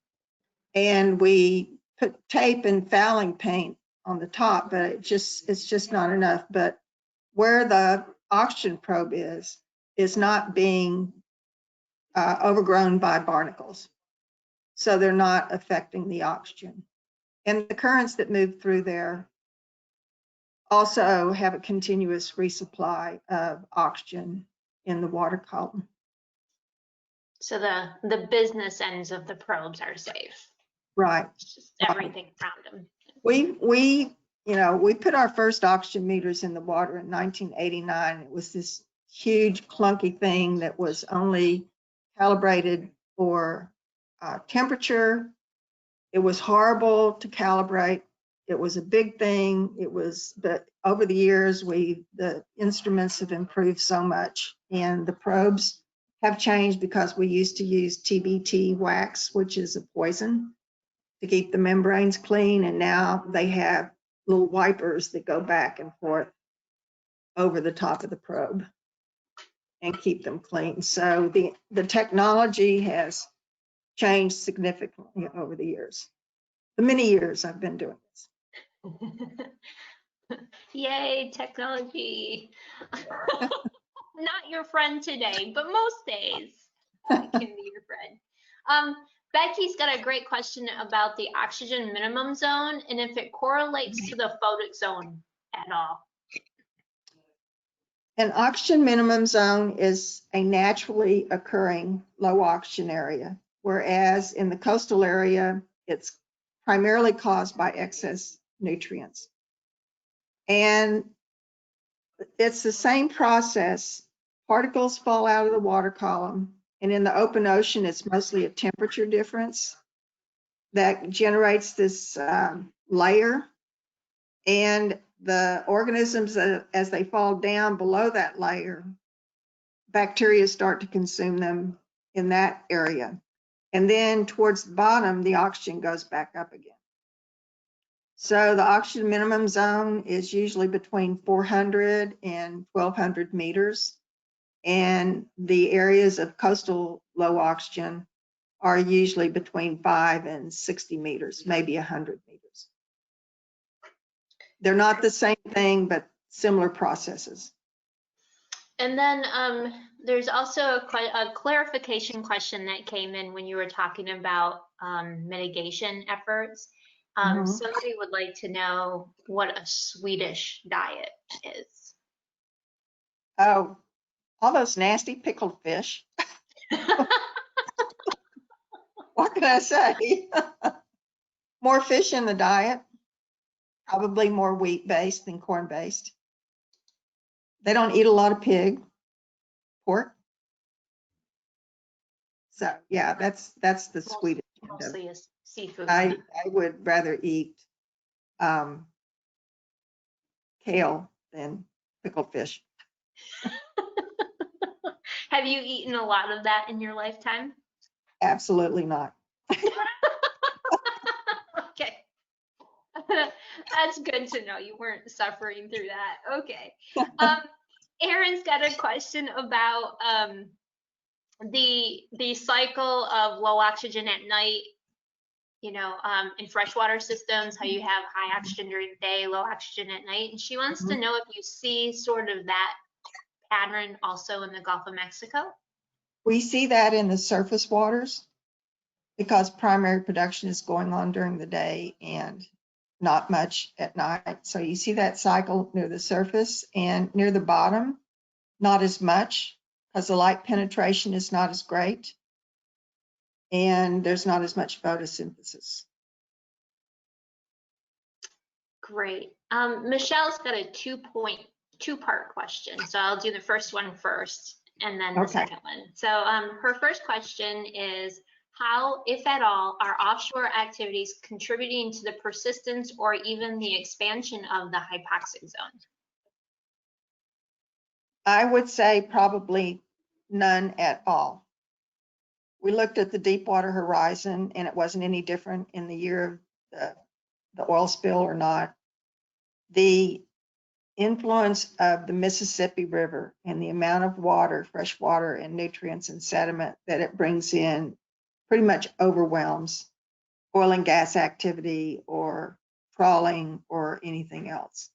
and we put tape and fouling paint on the top, but it's just not enough. But where the oxygen probe is not being overgrown by barnacles, so they're not affecting the oxygen. And the currents that move through there also have a continuous resupply of oxygen in the water column. So the business ends of the probes are safe. Right. It's just everything around them. We put our first oxygen meters in the water in 1989. It was this huge clunky thing that was only calibrated for temperature It was horrible to calibrate. It was a big thing. But over the years, the instruments have improved so much, and the probes have changed because we used to use TBT wax, which is a poison, to keep the membranes clean, and now they have little wipers that go back and forth over the top of the probe and keep them clean. So the technology has changed significantly over the years. The many years I've been doing this. Yay, technology. Not your friend today, but most days it can be your friend. Becky's got a great question about the oxygen minimum zone and if it correlates to the photic zone at all. An oxygen minimum zone is a naturally occurring low oxygen area, whereas in the coastal area, it's primarily caused by excess nutrients. And it's the same process. Particles fall out of the water column, and in the open ocean, it's mostly a temperature difference that generates this layer. And the organisms, as they fall down below that layer, bacteria start to consume them in that area. And then towards the bottom, the oxygen goes back up again. So the oxygen minimum zone is usually between 400 and 1200 meters. And the areas of coastal low oxygen are usually between 5 and 60 meters, maybe 100 meters. They're not the same thing, but similar processes. And then there's also a clarification question that came in when you were talking about mitigation efforts. Somebody would like to know what a Swedish diet is. Oh, all those nasty pickled fish. What can I say? More fish in the diet, probably more wheat-based than corn-based. They don't eat a lot of pork. So yeah, that's the Swedish end of it. Mostly a seafood. I would rather eat kale than pickled fish. Have you eaten a lot of that in your lifetime? Absolutely not. Okay. That's good to know. You weren't suffering through that. Okay. Aaron's got a question about the cycle of low oxygen at night, you know, in freshwater systems, how you have high oxygen during the day, low oxygen at night. And she wants to know if you see sort of that pattern also in the Gulf of Mexico. We see that in the surface waters because primary production is going on during the day and not much at night. So you see that cycle near the surface, and near the bottom, not as much because the light penetration is not as great and there's not as much photosynthesis. Great. Michelle's got a two-part question. So I'll do the first one first and then the second one. So her first question is, how, if at all, are offshore activities contributing to the persistence or even the expansion of the hypoxic zone? I would say probably none at all. We looked at the Deepwater horizon and it wasn't any different in the year of the oil spill or not. The influence of the Mississippi River and the amount of water, fresh water and nutrients and sediment that it brings in pretty much overwhelms oil and gas activity or trawling or anything else.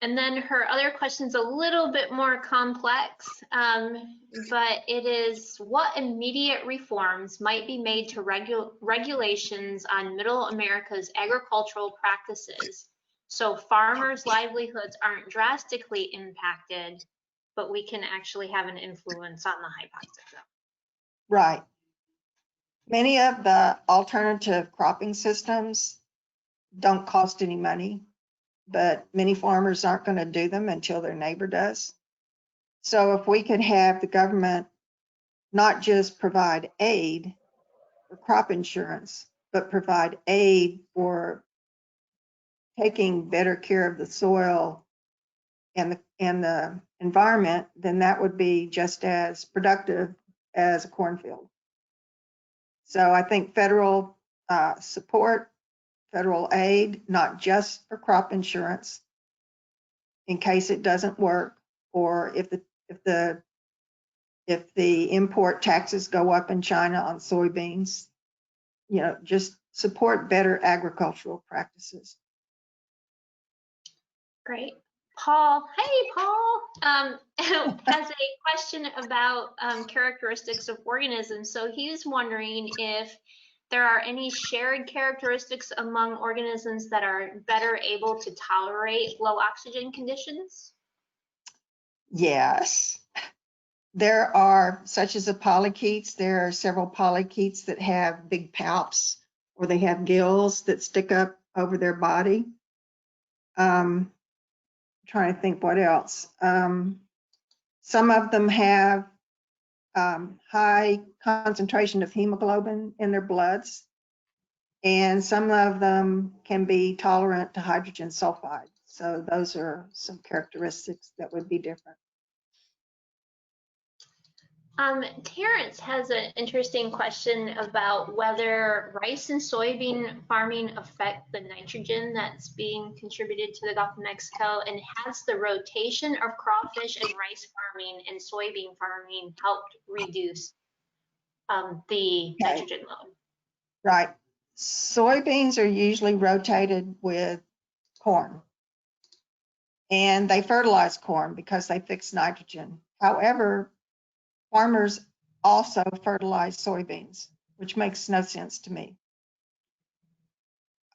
And then her other question is a little bit more complex, but it is, what immediate reforms might be made to regulations on Middle America's agricultural practices so farmers' livelihoods aren't drastically impacted, but we can actually have an influence on the hypoxic zone? Right. Many of the alternative cropping systems don't cost any money, but many farmers aren't going to do them until their neighbor does. So if we could have the government not just provide aid, for crop insurance, but provide aid for taking better care of the soil and the environment, then that would be just as productive as a cornfield. So I think federal support, federal aid, not just for crop insurance, in case it doesn't work, or if the import taxes go up in China on soybeans, just support better agricultural practices. Great. Paul, hey Paul, has a question about characteristics of organisms. So he's wondering if there are any shared characteristics among organisms that are better able to tolerate low oxygen conditions? Yes. There are, such as the Polychaetes, there are several Polychaetes that have big palps, or they have gills that stick up over their body. Trying to think what else. Some of them have high concentration of hemoglobin in their bloods, and some of them can be tolerant to hydrogen sulfide. So those are some characteristics that would be different. Terrence has an interesting question about whether rice and soybean farming affect the nitrogen that's being contributed to the Gulf of Mexico, and has the rotation of crawfish and rice farming and soybean farming helped reduce the nitrogen load? Right. Soybeans are usually rotated with corn, and they fertilize corn because they fix nitrogen. However, farmers also fertilize soybeans, which makes no sense to me.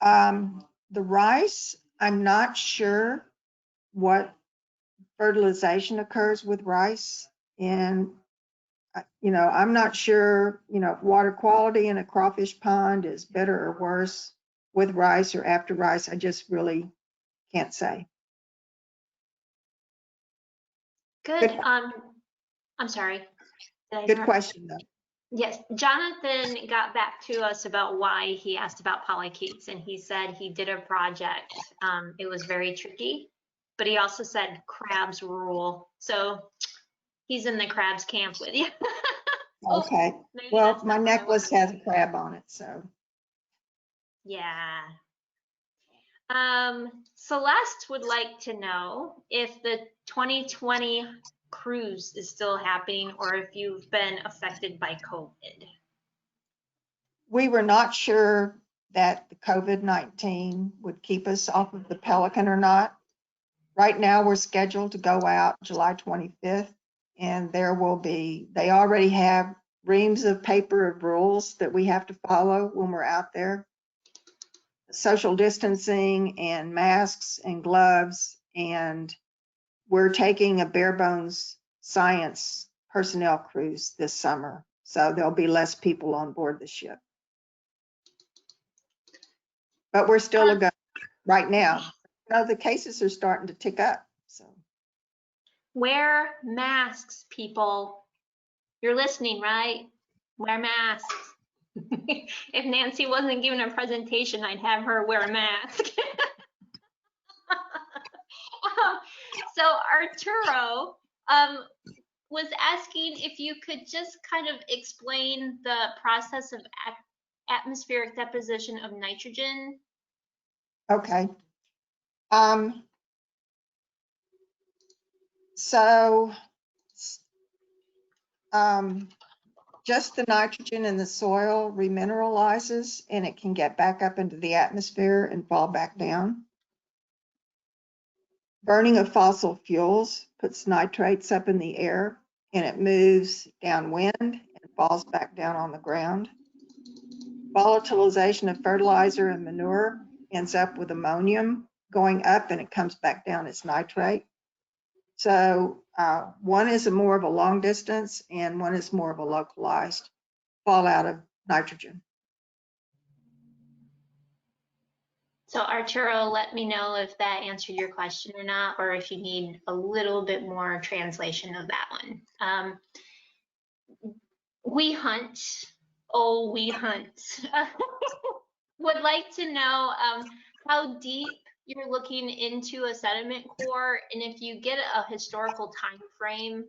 The rice, I'm not sure what fertilization occurs with rice, and I'm not sure, if water quality in a crawfish pond is better or worse with rice or after rice. I just really can't say. Good. I'm sorry. Good question, though. Yes, Jonathan got back to us about why he asked about Polychaetes, and he said he did a project. It was very tricky, but he also said crabs rule. So he's in the crabs camp with you. Okay. Well, my necklace has a crab on it, so. Yeah. Celeste would like to know if the 2020 cruise is still happening or if you've been affected by COVID. We were not sure that the COVID-19 would keep us off of the Pelican or not. Right now, we're scheduled to go out July 25th, and they already have reams of paper of rules that we have to follow when we're out there. Social distancing and masks and gloves, and we're taking a bare bones science personnel cruise this summer, so there'll be less people on board the ship. But we're still a go right now. The cases are starting to tick up. So wear masks, people. You're listening, right? Wear masks. If Nancy wasn't giving a presentation, I'd have her wear a mask. So Arturo was asking if you could just kind of explain the process of atmospheric deposition of nitrogen. Okay. Just the nitrogen in the soil remineralizes, and it can get back up into the atmosphere and fall back down. Burning of fossil fuels puts nitrates up in the air, and it moves downwind and falls back down on the ground. Volatilization of fertilizer and manure ends up with ammonium going up, and it comes back down as nitrate. So one is more of a long distance, and one is more of a localized fallout of nitrogen. So Arturo, let me know if that answered your question or not, or if you need a little bit more translation of that one. We hunt Oh, we hunt. Would like to know how deep you're looking into a sediment core, and if you get a historical time frame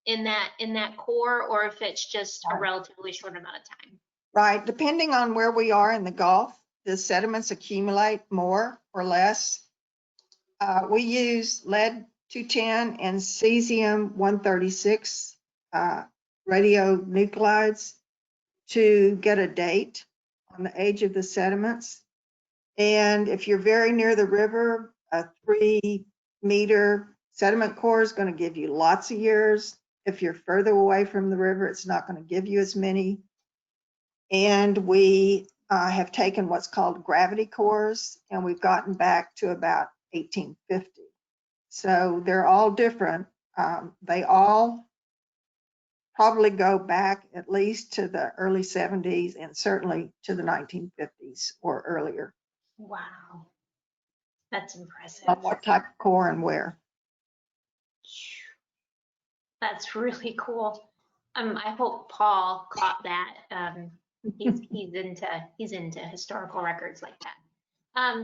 in that core, or if it's just a relatively short amount of time. Right, depending on where we are in the Gulf, the sediments accumulate more or less. We use lead-210 and cesium-136 radionuclides to get a date on the age of the sediments. And if you're very near the river, a 3-meter sediment core is going to give you lots of years. If you're further away from the river, it's not going to give you as many. And we have taken what's called gravity cores, and we've gotten back to about 1850. So they're all different. They all probably go back at least to the early 70s and certainly to the 1950s or earlier. Wow, that's impressive. On what type of core and where. That's really cool. I hope Paul caught that. He's into historical records like that.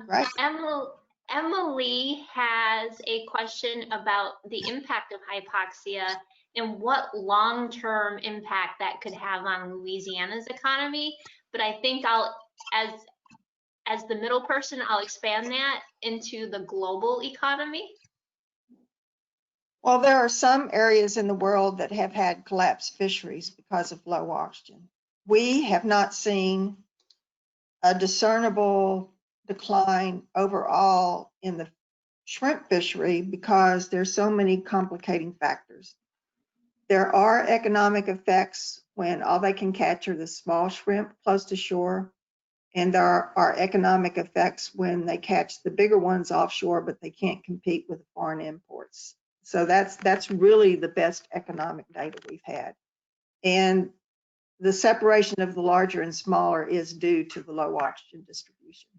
Right. Emily has a question about the impact of hypoxia and what long-term impact that could have on Louisiana's economy. But I think as the middle person, I'll expand that into the global economy. Well, there are some areas in the world that have had collapsed fisheries because of low oxygen. We have not seen a discernible decline overall in the shrimp fishery because there's so many complicating factors. There are economic effects when all they can catch are the small shrimp close to shore. And there are economic effects when they catch the bigger ones offshore, but they can't compete with the foreign imports. So that's really the best economic data we've had. And the separation of the larger and smaller is due to the low oxygen distribution.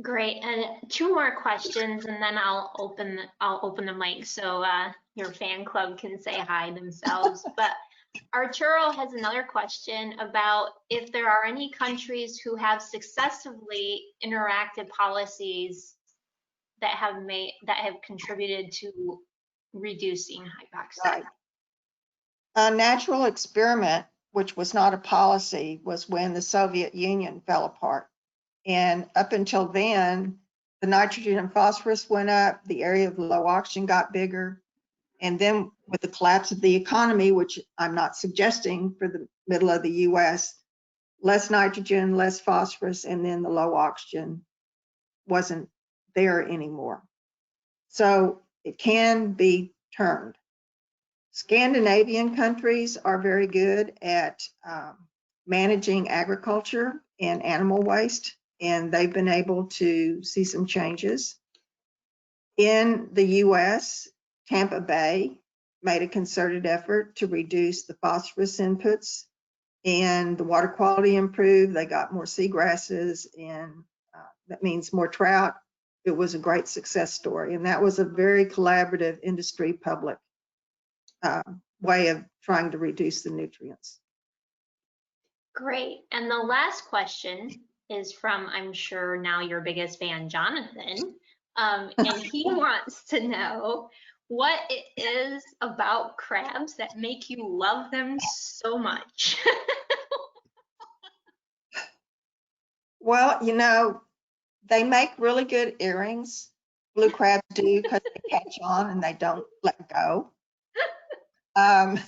Great, and 2 more questions, and then I'll open the mic so your fan club can say hi themselves. But Arturo has another question about if there are any countries who have successfully interacted policies that have contributed to reducing hypoxia. Right. A natural experiment, which was not a policy, was when the Soviet Union fell apart. And up until then, the nitrogen and phosphorus went up, the area of low oxygen got bigger. And then with the collapse of the economy, which I'm not suggesting for the middle of the US, less nitrogen, less phosphorus, and then the low oxygen wasn't there anymore. So it can be turned. Scandinavian countries are very good at managing agriculture and animal waste, and they've been able to see some changes. In the US, Tampa Bay made a concerted effort to reduce the phosphorus inputs, and the water quality improved. They got more seagrasses, and that means more trout. It was a great success story, and that was a very collaborative industry public way of trying to reduce the nutrients. Great, and the last question is from, I'm sure now your biggest fan, Jonathan, and he wants to know what it is about crabs that make you love them so much. Well, you know, they make really good earrings. Blue crabs do because they catch on and they don't let go. I've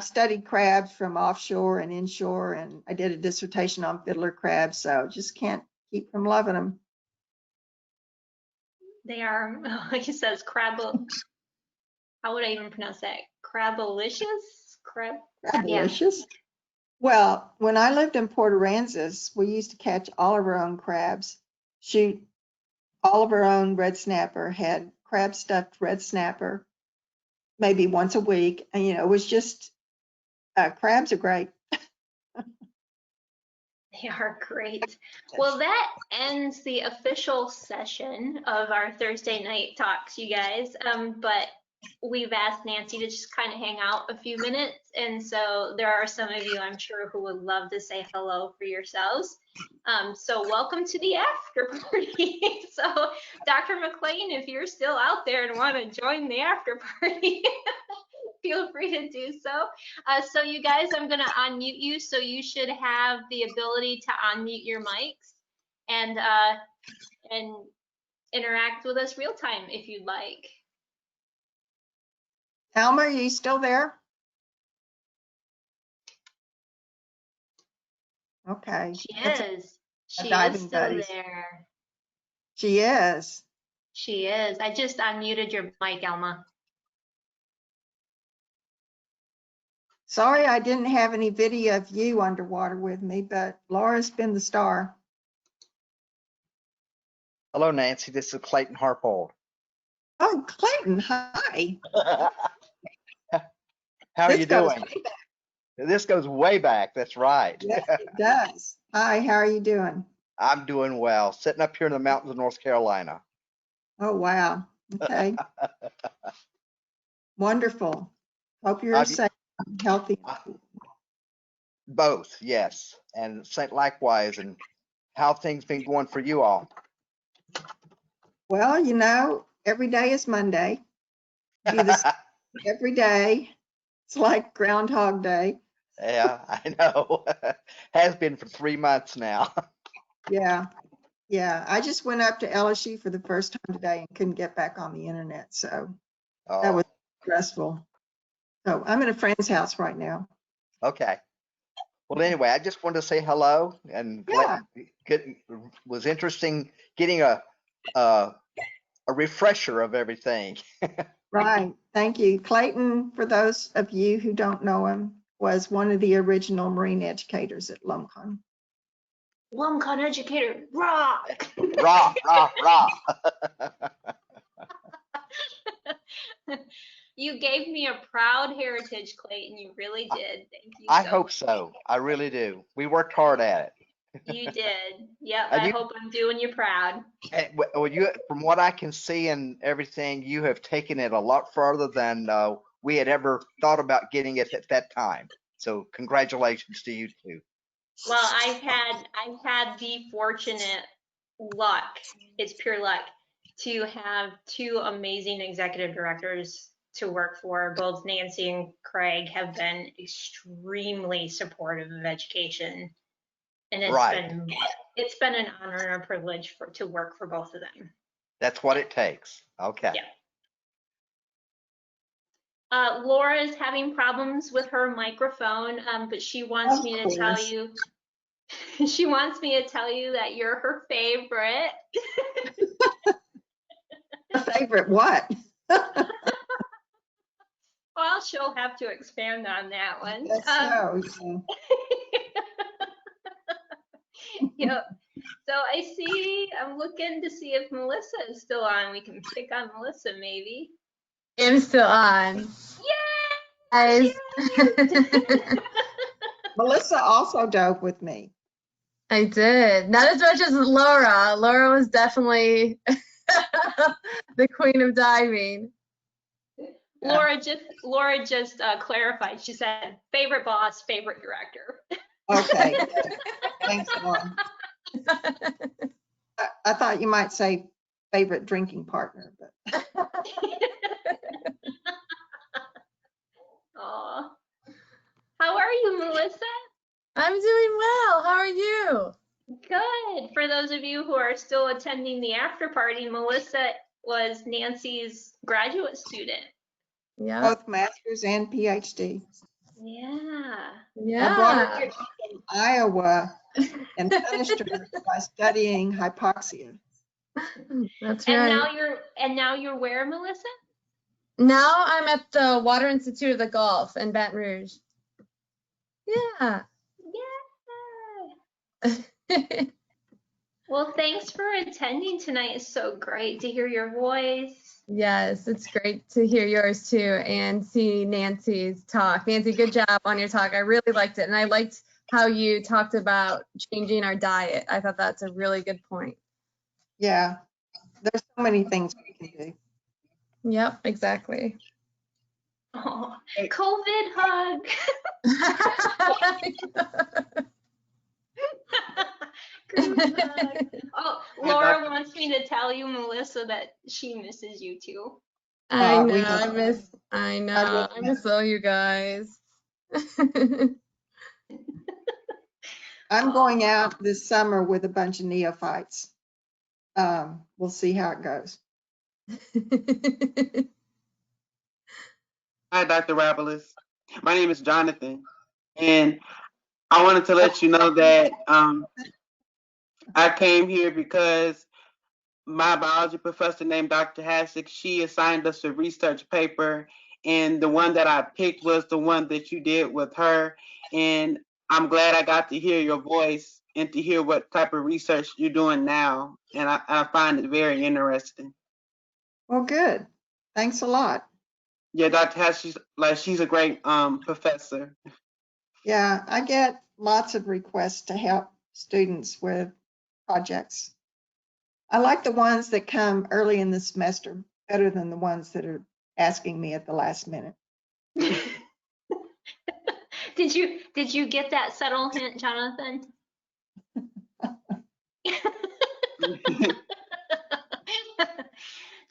studied crabs from offshore and inshore, and I did a dissertation on fiddler crabs, so just can't keep from loving them. They are, like he says, how would I even pronounce that? Crabalicious? Crabalicious? Yeah. Well, when I lived in Port Aransas, we used to catch all of our own crabs, shoot all of our own red snapper, had crab stuffed red snapper maybe once a week. And, you know, it was just, crabs are great. They are great. Well, that ends the official session of our Thursday night talks, you guys. But we've asked Nancy to just kind of hang out a few minutes. And so there are some of you, I'm sure, who would love to say hello for yourselves. So welcome to the after party. So Dr. McLean, if you're still out there and want to join the after party, feel free to do so. So you guys, I'm going to unmute you. So you should have the ability to unmute your mics and interact with us real time if you'd like. Alma, are you still there? Okay. She That's is. She is diving still buddies. there. She is. She is. I just unmuted your mic, Alma. Sorry I didn't have any video of you underwater with me, but Laura's been the star. Hello, Nancy. This is Clayton Harpold. Oh, Clayton, hi. How are This you goes doing? way back. This goes way back. That's right. Yes, it does. Hi, how are you doing? I'm doing well. Sitting up here in the mountains of North Carolina. Oh, wow. Okay. Wonderful. Hope you're Have you- safe and healthy. Both, yes. And likewise. And how things been going for you all? Well, you know, every day is Monday. Do this every day. It's like Groundhog Day. Yeah, I know. Has been for 3 months now. Yeah. Yeah. I just went up to LSU for the first time today and couldn't get back on the internet. So that was stressful. So I'm at a friend's house right now. Okay. Well, anyway, I just wanted to say hello and Yeah. was interesting getting a refresher of everything. Right. Thank you. Clayton, for those of you who don't know him, was one of the original marine educators at LumCon. LumCon educator, rock! Rah, rah, rah. You gave me a proud heritage, Clayton. You really did. Thank you. I so hope much. so. I really do. We worked hard at it. You did. Yep. And I you- hope I'm doing you proud. Well, from what I can see and everything, you have taken it a lot further than we had ever thought about getting it at that time. So congratulations to you too. Well, I've had the fortunate luck, it's pure luck, to have two amazing executive directors to work for. Both Nancy and Craig have been extremely supportive of education. And it's been an honor and a privilege to work for both of them. That's what it takes. Okay. Yeah. Laura is having problems with her microphone, but she wants me to tell you, she wants me to tell you that you're her favorite. Favorite what? Well, she'll have to expand on that one. Yes, so, Yep. So I'm looking to see if Melissa is still on. We can pick on Melissa maybe. I'm still on. Yay! Guys. Melissa also dove with me. I did. Not as much as Laura. Laura was definitely the queen of diving. Laura just clarified. She said, favorite boss, favorite director. Okay. Thanks, Laura. I thought you might say favorite drinking partner, but Aw. How are you, Melissa? I'm doing well. How are you? Good. For those of you who are still attending the after party, Melissa was Nancy's graduate student. Yeah. both master's and PhD. Yeah. I brought her Yeah. from Iowa and finished her by studying hypoxia. That's And right. now you're where, Melissa? Now I'm at the Water Institute of the Gulf in Baton Rouge. Yeah. Yeah. Well, thanks for attending tonight. It's so great to hear your voice. Yes, it's great to hear yours too and see Nancy's talk. Nancy, good job on your talk. I really liked it. And I liked how you talked about changing our diet. I thought that's a really good point. Yeah, there's so many things we can do. Yep, exactly. Oh, COVID hug. Group hug. Oh, Laura wants me to tell you, Melissa, that she misses you too. I we know, miss I miss all you guys. I'm going out this summer with a bunch of neophytes. We'll see how it goes. Hi, Dr. Rabalais. My name is Jonathan, and I wanted to let you know that I came here because my biology professor named Dr. Hassick, she assigned us a research paper, and the one that I picked was the one that you did with her, and I'm glad I got to hear your voice and to hear what type of research you're doing now, and I find it very interesting. Well, good. Thanks a lot. Yeah, Dr. Hassick, she's a great professor. Yeah, I get lots of requests to help students with projects. I like the ones that come early in the semester better than the ones that are asking me at the last minute. Did you get that subtle hint, Jonathan?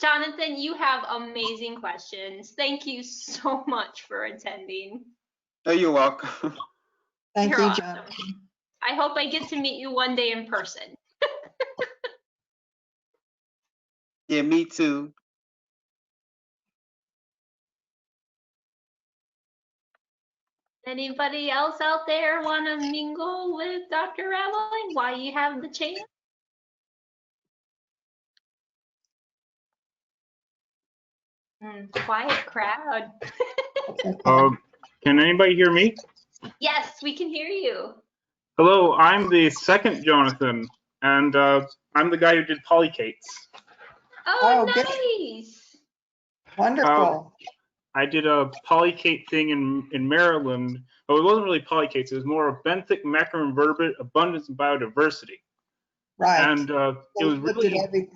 Jonathan, you have amazing questions. Thank you so much for attending. Oh, you're welcome. Thank You're you, awesome. Jonathan. I hope I get to meet you one day in person. Yeah, me too. Anybody else out there want to mingle with Dr. Rabalais while you have the chance? Quiet crowd. Can anybody hear me? Yes, we can hear you. Hello, I'm the second Jonathan, and I'm the guy who did Polychaetes. Oh, Oh, good. nice. Wonderful. I did a Polychaete thing in Maryland, but it wasn't really Polychaetes. It was more of benthic macroinvertebrate abundance and biodiversity. Right. And it was Looked at really, everything.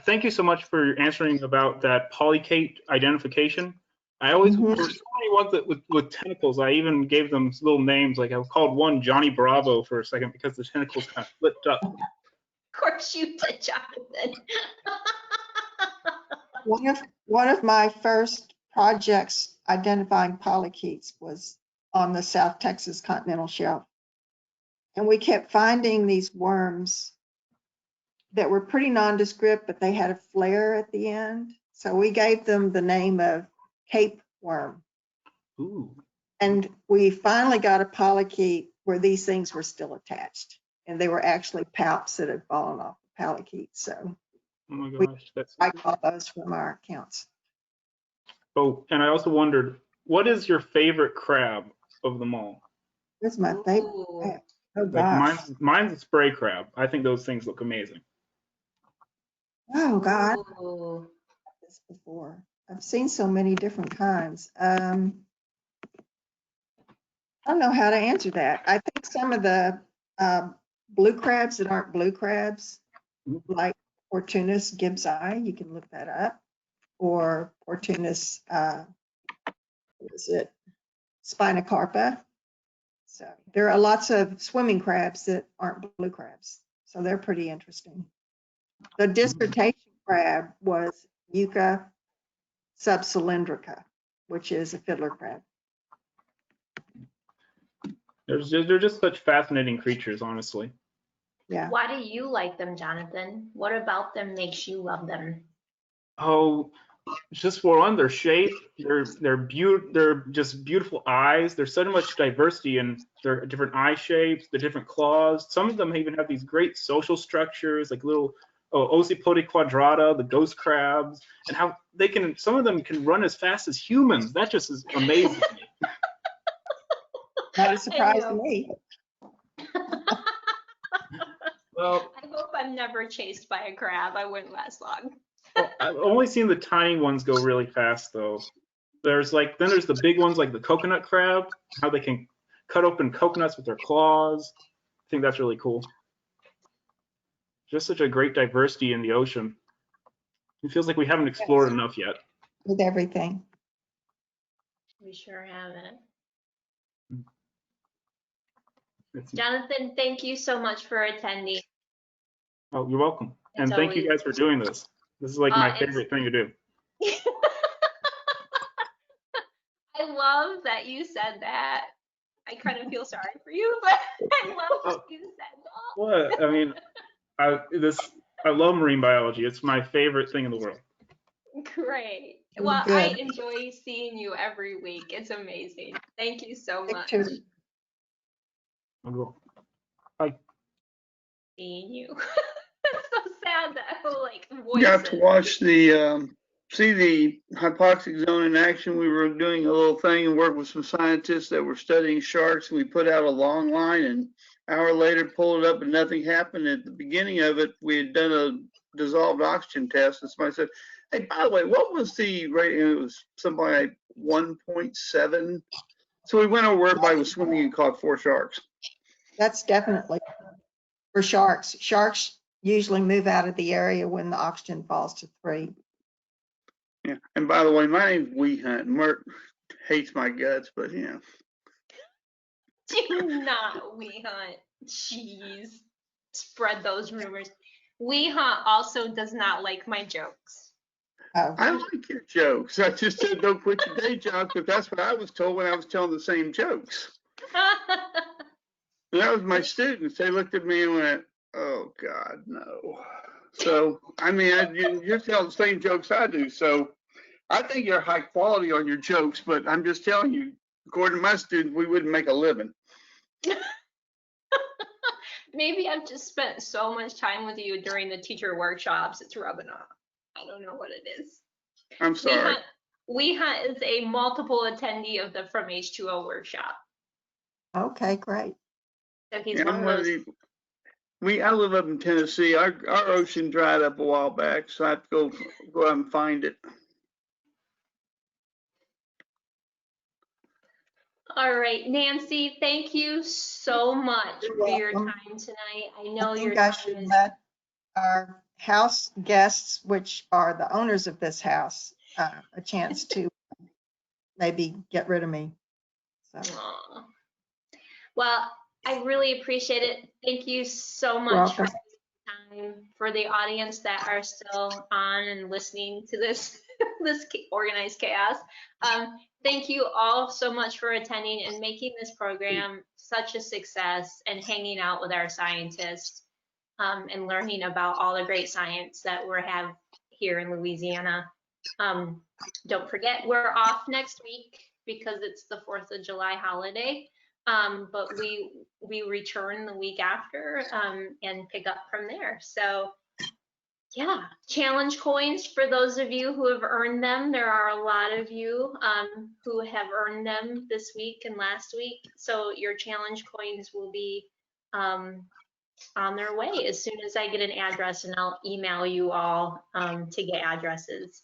thank you so much for answering about that Polychaete identification. I always, Mhm. there were so many ones that with tentacles, I even gave them little names, like I called one Johnny Bravo for a second because the tentacles kind of flipped up. Of course you did, Jonathan. One of my first projects identifying polychaetes was on the South Texas continental shelf. And we kept finding these worms that were pretty nondescript, but they had a flare at the end. So we gave them the name of Cape worm. Ooh. And we finally got a polychaete where these things were still attached. And they were actually palps that had fallen off the polychaete. So Oh my gosh, that's I got those from our accounts. Oh, and I also wondered, what is your favorite crab of them all? That's my favorite. Ooh. Oh Like gosh. mine's a spray crab. I think those things look amazing. Oh God. Ooh. This before. I've seen so many different kinds. I don't know how to answer that. I think some of the blue crabs that aren't blue crabs, like Portunus gibbsi, you can look that up, or Portunus, what is it, Spinocarpa. So there are lots of swimming crabs that aren't blue crabs. So they're pretty interesting. The dissertation crab was Euca subcylindrica, which is a fiddler crab. They're just such fascinating creatures, honestly. Yeah. Why do you like them, Jonathan? What about them makes you love them? Oh, just for one, their shape, they're just beautiful eyes. There's so much diversity in their different eye shapes, the different claws. Some of them even have these great social structures, like little Ocypode quadrata, the ghost crabs, and how they can. Some of them can run as fast as humans. That just is amazing. Not a surprise to me. Well, I hope I'm never chased by a crab. I wouldn't last long. I've only seen the tiny ones go really fast, though. Then there's the big ones like the coconut crab, how they can cut open coconuts with their claws. I think that's really cool. Just such a great diversity in the ocean. It feels like we haven't explored enough yet. with everything. We sure haven't. It's- Jonathan, thank you so much for attending. oh, you're welcome. And It's thank you always- guys for doing this. This is like my it's- favorite thing to do. I love that you said that. I kind of feel sorry for you, but I love that you said that. What? I mean, I love marine biology. It's my favorite thing in the world. Great. Well, I Good. enjoy seeing you every week. It's amazing. Thank you so much. Pictures. I'll go. Seeing you. It's so sad that whole like voice. Got to watch see the hypoxic zone in action. We were doing a little thing and worked with some scientists that were studying sharks. We put out a long line and an hour later pulled it up and nothing happened. At the beginning of it, we had done a dissolved oxygen test and somebody said, hey, by the way, what was the rate? And it was something like 1.7. So we went over where everybody was swimming and caught 4 sharks. That's definitely for sharks. Sharks usually move out of the area when the oxygen falls to 3. Yeah. And by the way, my name's Wee Hunt. Mert hates my guts, but yeah. Do not we hunt. Jeez. Spread those rumors. We hunt also does not like my jokes. Oh, I like your jokes. I just said don't quit your day job because that's what I was told when I was telling the same jokes. And that was my students. They looked at me and went, oh, God, no. So, I mean, you're telling the same jokes I do. So I think you're high quality on your jokes, but I'm just telling you, according to my students, we wouldn't make a living. Maybe I've just spent so much time with you during the teacher workshops, it's rubbing off. I don't know what it is. I'm sorry. We Hunt is a multiple attendee of the From H2O workshop. okay, great. So he's Yeah, one I'm of one of those. I live up in Tennessee. Our ocean dried up a while back, so I have to go out and find it. All right, Nancy, thank you so much You're for your welcome. time tonight. I know I your think I time should is. let our house guests, which are the owners of this house, a chance to maybe get rid of me. So, Aw. Well, I really appreciate it. Thank you so much for welcome. your time. For the audience that are still on and listening to this organized chaos. Thank you all so much for attending and making this program such a success and hanging out with our scientists and learning about all the great science that we have here in Louisiana. Don't forget, we're off next week because it's the 4th of July holiday. But we return the week after and pick up from there. So yeah, challenge coins for those of you who have earned them. There are a lot of you who have earned them this week and last week. So your challenge coins will be on their way as soon as I get an address, and I'll email you all to get addresses.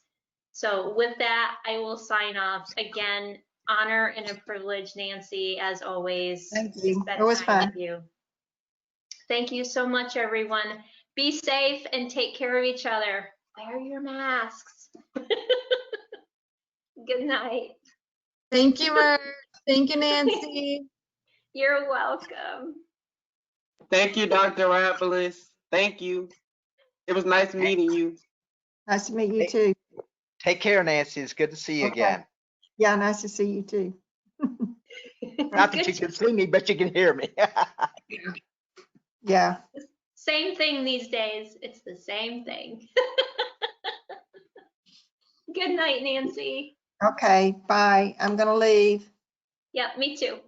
So with that, I will sign off. Again, honor and a privilege, Nancy, as always. Thank you. Spend It was time fun. with you. Thank you so much, everyone. Be safe and take care of each other. Wear your masks. Good night. Thank you, Mert. Thank you, Nancy. You're welcome. Thank you, Dr. Rabalais. Thank you. It was nice meeting you. Nice to meet you too. Take care, Nancy. It's good to see you Okay. again. Yeah, nice to see you too. Not that you can see me, but you can hear me. Yeah. Same thing these days. It's the same thing. Good night, Nancy. Okay, bye. I'm gonna leave. Yep, me too.